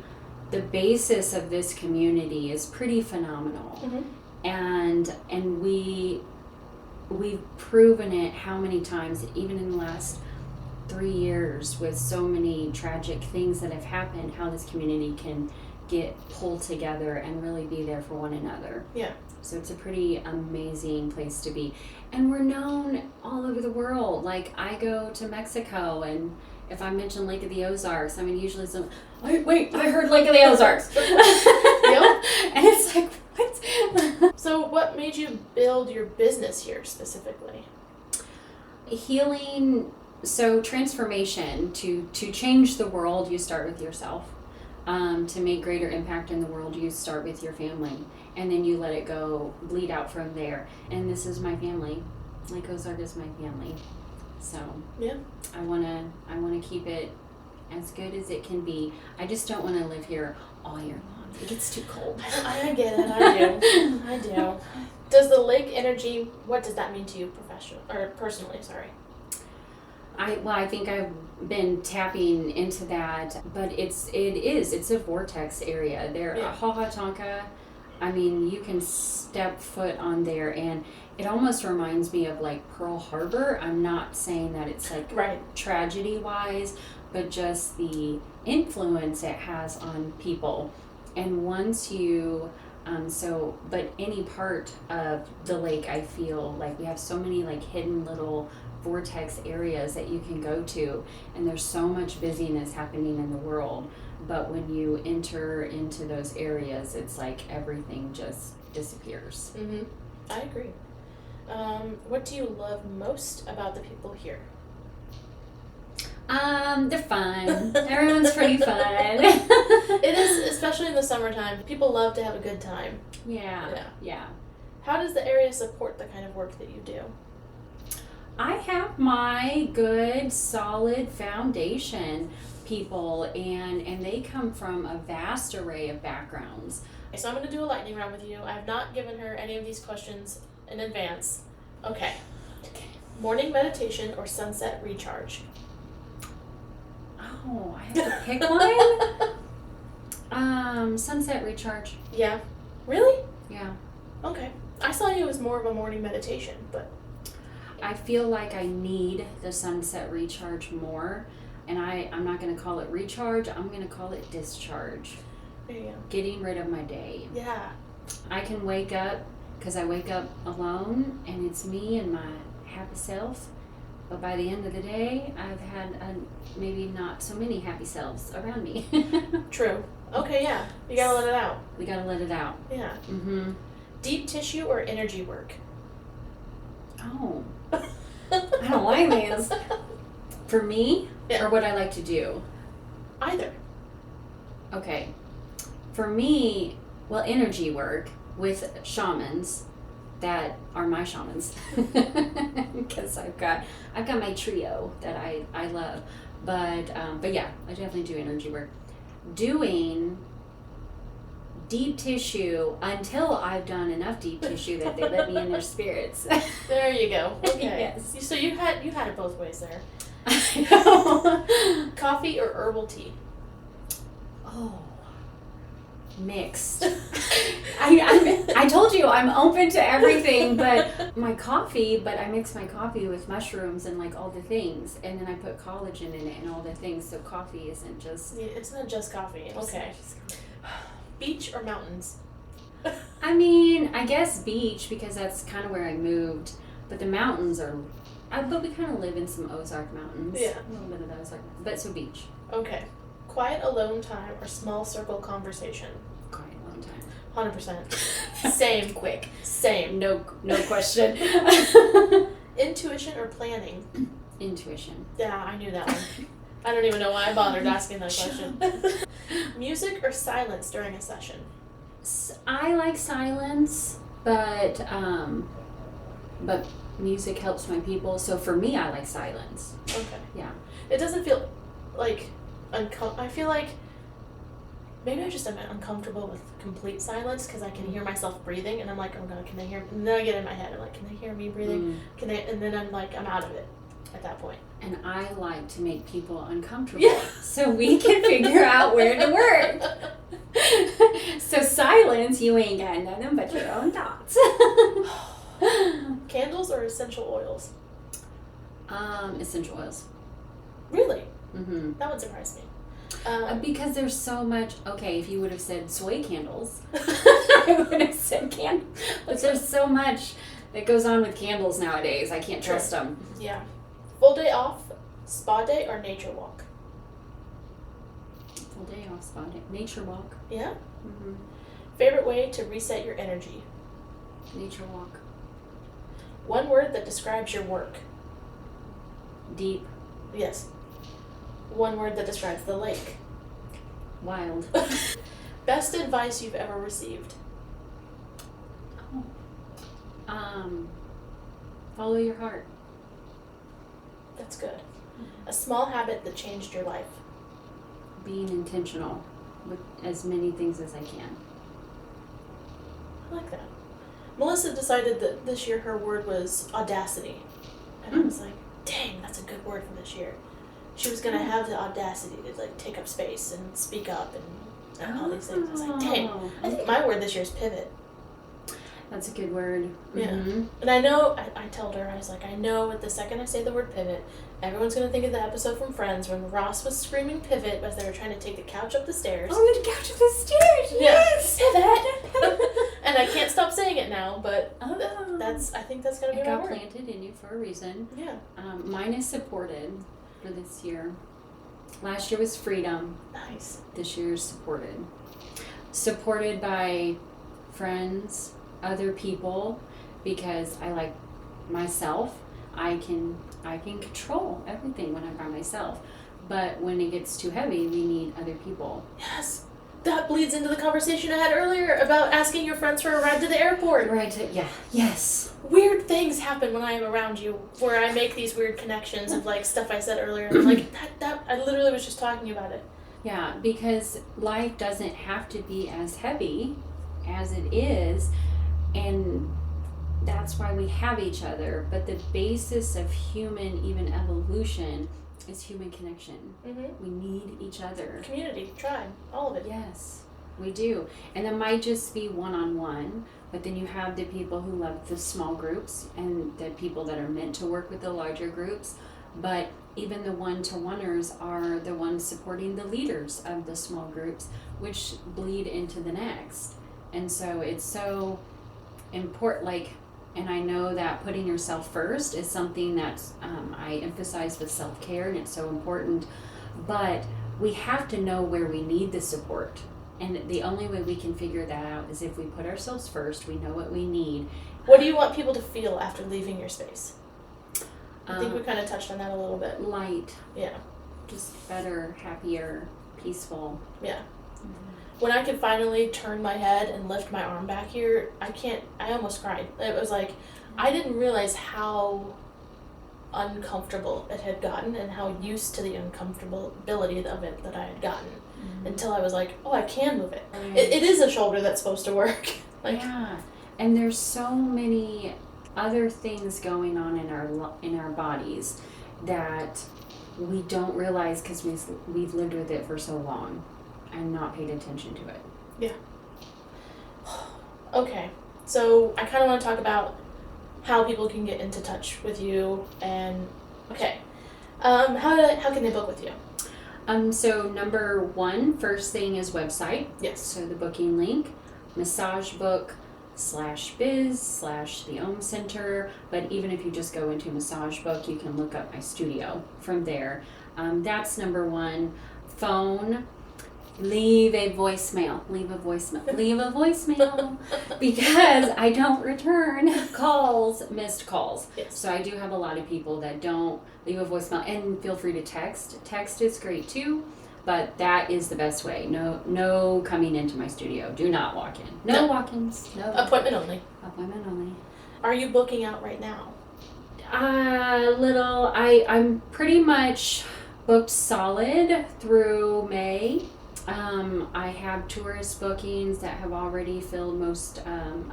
the basis of this community is pretty phenomenal. And we've proven it how many times, even in the last 3 years, with so many tragic things that have happened, how this community can get pulled together and really be there for one another. Yeah. So it's a pretty amazing place to be. And we're known all over the world. Like, I go to Mexico, and if I mention Lake of the Ozarks, I mean, usually some, wait, I heard Lake of the Ozarks. Yep. And it's like, what? So what made you build your business here specifically? Healing, so transformation, to change the world, you start with yourself. To make greater impact in the world, you start with your family, and then you let it go, bleed out from there. And this is my family. Lake Ozark is my family. So yeah, I wanna keep it as good as it can be. I just don't want to live here all year long. It gets too cold. I get it. I do. Does the lake energy? What does that mean to you, personally? Sorry. I think I've been tapping into that, but it's a vortex area. There, Yeah. Hoha'tonka, I mean, you can step foot on there, and it almost reminds me of like Pearl Harbor. I'm not saying that it's like Right. tragedy wise, but just the influence it has on people. And once you but any part of the lake, I feel like we have so many like hidden little vortex areas that you can go to, and there's so much busyness happening in the world, but when you enter into those areas, it's like everything just disappears. I agree. What do you love most about the people here? They're fun. Everyone's pretty fun. It is, especially in the summertime. People love to have a good time. Yeah. How does the area support the kind of work that you do? I have my good, solid foundation people, and they come from a vast array of backgrounds. Okay, so I'm going to do a lightning round with you. I have not given her any of these questions in advance. Okay. Morning meditation or sunset recharge? Oh, I have to pick one? Sunset recharge. Yeah. Really? Yeah. Okay. I saw you as more of a morning meditation, but... I feel like I need the sunset recharge more, and I'm not going to call it recharge, I'm going to call it discharge. There you go. Getting rid of my day. Yeah. I can wake up, because I wake up alone, and it's me and my happy self, but by the end of the day, I've had maybe not so many happy selves around me. True. Okay, yeah. You gotta let it out. We gotta let it out. Yeah. Mm-hmm. Deep tissue or energy work? Oh. I don't like these. For me, Yeah. or what I like to do? Either. Okay. For me, well, energy work with shamans that are my shamans, because I've got my trio that I love, but yeah, I definitely do energy work. Doing deep tissue until I've done enough deep tissue that they let me in their spirits. There you go. Okay. Yes. So you had it both ways there. I know. Coffee or herbal tea? Oh, mixed. I told you I'm open to everything, but I mix my coffee with mushrooms and like all the things, and then I put collagen in it and all the things, so coffee isn't just... Yeah, it's not just coffee. Okay. Beach or mountains? I mean, I guess beach, because that's kind of where I moved, but the mountains are... but we kind of live in some Ozark mountains. Yeah. A little bit of the Ozark, but so beach. Okay. Quiet alone time or small circle conversation? Quiet alone time. 100%. Same. Quick. Same. No question. Intuition or planning? Intuition. Yeah, I knew that one. I don't even know why I bothered asking that question. Music or silence during a session? I like silence, but music helps my people. So for me, I like silence. Okay. Yeah. It doesn't feel like I feel like maybe I just am uncomfortable with complete silence because I can hear myself breathing, and I'm like, oh god, can they hear? And then I get in my head, I'm like, can they hear me breathing? Can they? And then I'm like, I'm out of it. at that point. And I like to make people uncomfortable Yeah. so we can figure out where to work. So silence, you ain't got nothing but your own thoughts. Candles or essential oils? Essential oils. Really? Mm-hmm. That would surprise me. Because there's so much. Okay, if you would have said soy candles, I would have said candles. But there's so much that goes on with candles nowadays. I can't trust them. Yeah. Full day off, spa day, or nature walk? Full day off, spa day, nature walk. Yeah. Mm-hmm. Favorite way to reset your energy? Nature walk. One word that describes your work? Deep. Yes. One word that describes the lake? Wild. Best advice you've ever received? Follow your heart. That's good. A small habit that changed your life? Being intentional with as many things as I can. I like that. Melissa decided that this year her word was audacity. And I was like, dang, that's a good word for this year. She was going to have the audacity to like take up space and speak up and all these things. I was like, dang, I think my word this year is pivot. That's a good word. Yeah. Mm-hmm. And I know, I told her, I was like, I know the second I say the word pivot, everyone's going to think of the episode from Friends when Ross was screaming pivot as they were trying to take the couch up the stairs. Oh, the couch up the stairs. Yes. Pivot. And I can't stop saying it now, but I think that's going to be It my got word. planted in you for a reason. Yeah. Mine is supported for this year. Last year was freedom. Nice. This year is supported. Supported by friends, other people, because I like myself. I can control everything when I'm by myself. But when it gets too heavy, we need other people. Yes. That bleeds into the conversation I had earlier about asking your friends for a ride to the airport. Yeah. Yes. Weird things happen when I am around you where I make these weird connections of like stuff I said earlier. And I'm like, that I literally was just talking about it. Yeah, because life doesn't have to be as heavy as it is, and that's why we have each other. But the basis of human, even evolution, is human connection. Mm-hmm. We need each other. Community, tribe, all of it. Yes, we do. And it might just be one-on-one, but then you have the people who love the small groups and the people that are meant to work with the larger groups. But even the one-to-oneers are the ones supporting the leaders of the small groups, which bleed into the next. And so it's so important, and I know that putting yourself first is something that I emphasize with self-care, and it's so important. But we have to know where we need the support. And the only way we can figure that out is if we put ourselves first, we know what we need. What do you want people to feel after leaving your space? I think we kind of touched on that a little bit. Light. Yeah. Just better, happier, peaceful. Yeah. When I could finally turn my head and lift my arm back here, I almost cried. It was like, I didn't realize how uncomfortable it had gotten and how used to the uncomfortability of it that I had gotten until I was like, oh, I can move it. Right. It is a shoulder that's supposed to work. Yeah. And there's so many other things going on in our bodies that we don't realize because we've lived with it for so long and not paid attention to it. Yeah. Okay, so I kind of want to talk about how people can get into touch with you and how can they book with you? So number one, first thing is website. Yes. So the booking link, massagebook/biz/the Om Center. But even if you just go into Massage Book, you can look up my studio from there. That's number one. Phone. Leave a voicemail because I don't return missed calls. Yes. So I do have a lot of people that don't leave a voicemail, and feel free to text is great too, but that is the best way. No coming into my studio. Do not walk in. No walk-ins. No. Appointment only. Appointment only. Are you booking out right now? I'm pretty much booked solid through May. I have tourist bookings that have already filled most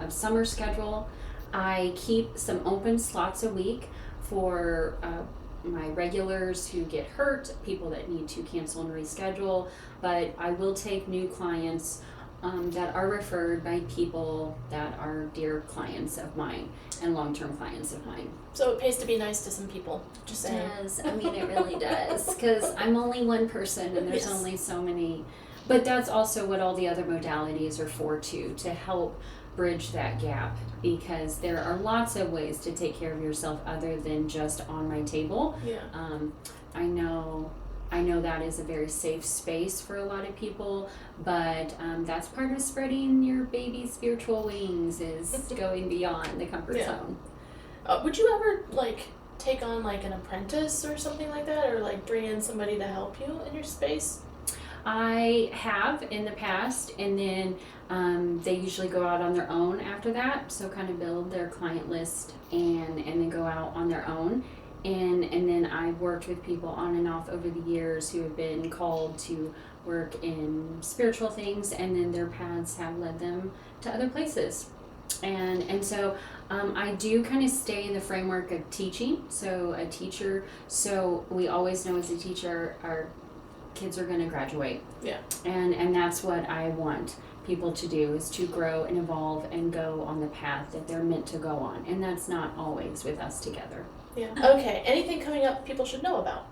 of summer schedule. I keep some open slots a week for my regulars who get hurt, people that need to cancel and reschedule, but I will take new clients that are referred by people that are dear clients of mine and long-term clients of mine. So it pays to be nice to some people. Just saying. It does. I mean, it really does. Because I'm only one person and there's only so many. But that's also what all the other modalities are for too, to help bridge that gap, because there are lots of ways to take care of yourself other than just on my table. Yeah. I know that is a very safe space for a lot of people, but that's part of spreading your baby's spiritual wings, is going beyond the comfort zone. Would you ever take on an apprentice or something like that, or bring in somebody to help you in your space? I have in the past, and then they usually go out on their own after that, so kind of build their client list and then go out on their own. And then I've worked with people on and off over the years who have been called to work in spiritual things, and then their paths have led them to other places. And so I do kind of stay in the framework of teaching, so a teacher, so we always know as a teacher our kids are going to graduate. Yeah. And that's what I want people to do, is to grow and evolve and go on the path that they're meant to go on. And that's not always with us together. Yeah. Okay. Anything coming up people should know about?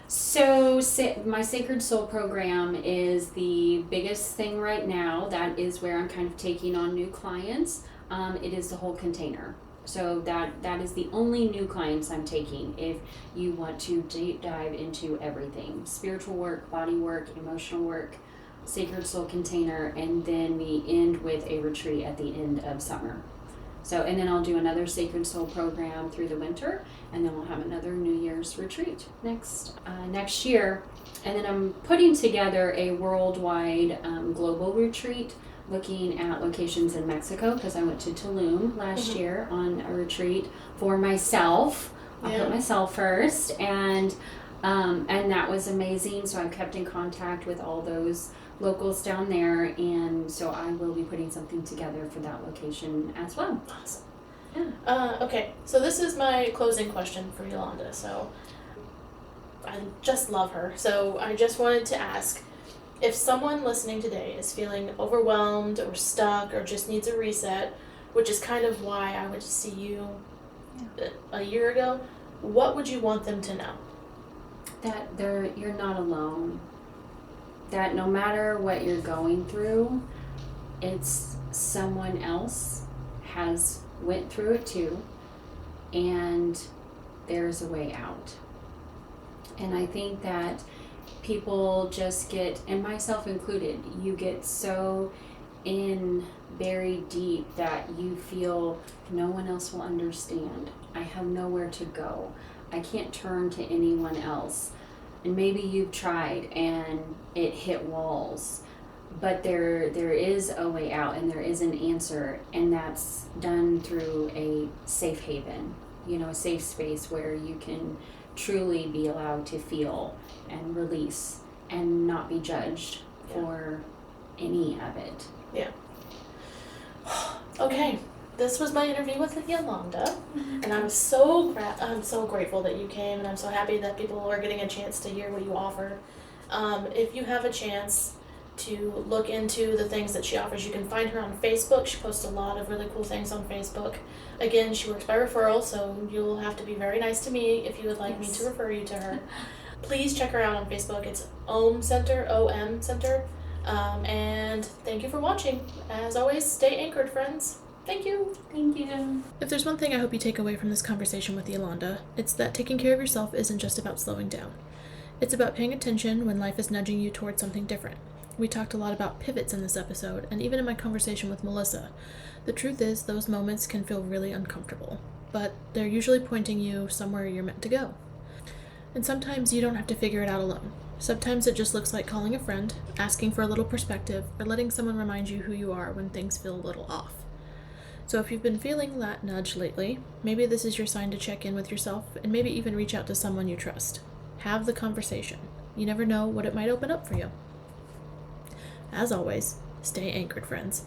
So my Sacred Soul program is the biggest thing right now. That is where I'm kind of taking on new clients. It is the whole container. So that is the only new clients I'm taking. If you want to deep dive into everything, spiritual work, body work, emotional work, Sacred Soul container, and then we end with a retreat at the end of summer. So, and then I'll do another Sacred Soul program through the winter, and then we'll have another New Year's retreat next year. And then I'm putting together a worldwide global retreat, looking at locations in Mexico, because I went to Tulum last year on a retreat for myself. I put myself first, and that was amazing. So I've kept in contact with all those locals down there, and so I will be putting something together for that location as well. Awesome. Yeah. Okay, so this is my closing question for Yolanda. So I just love her. So I just wanted to ask, if someone listening today is feeling overwhelmed or stuck or just needs a reset, which is kind of why I went to see you a year ago, what would you want them to know? That you're not alone. That no matter what you're going through, it's someone else has went through it too, and there's a way out. And I think that people just get, and myself included, you get so in very deep that you feel no one else will understand. I have nowhere to go. I can't turn to anyone else. And maybe you've tried and it hit walls, but there is a way out, and there is an answer, and that's done through a safe haven, a safe space where you can truly be allowed to feel and release and not be judged for any of it. Yeah. Okay. This was my interview with Yolanda, and I'm so grateful that you came, and I'm so happy that people are getting a chance to hear what you offer. If you have a chance to look into the things that she offers, you can find her on Facebook. She posts a lot of really cool things on Facebook. Again, she works by referral, so you'll have to be very nice to me if you would like me to refer you to her. Please check her out on Facebook. It's OM Center, O-M Center. And thank you for watching. As always, stay anchored, friends. Thank you. Thank you. If there's one thing I hope you take away from this conversation with Yolanda, it's that taking care of yourself isn't just about slowing down. It's about paying attention when life is nudging you towards something different. We talked a lot about pivots in this episode, and even in my conversation with Melissa. The truth is, those moments can feel really uncomfortable, but they're usually pointing you somewhere you're meant to go. And sometimes you don't have to figure it out alone. Sometimes it just looks like calling a friend, asking for a little perspective, or letting someone remind you who you are when things feel a little off. So if you've been feeling that nudge lately, maybe this is your sign to check in with yourself and maybe even reach out to someone you trust. Have the conversation. You never know what it might open up for you. As always, stay anchored, friends.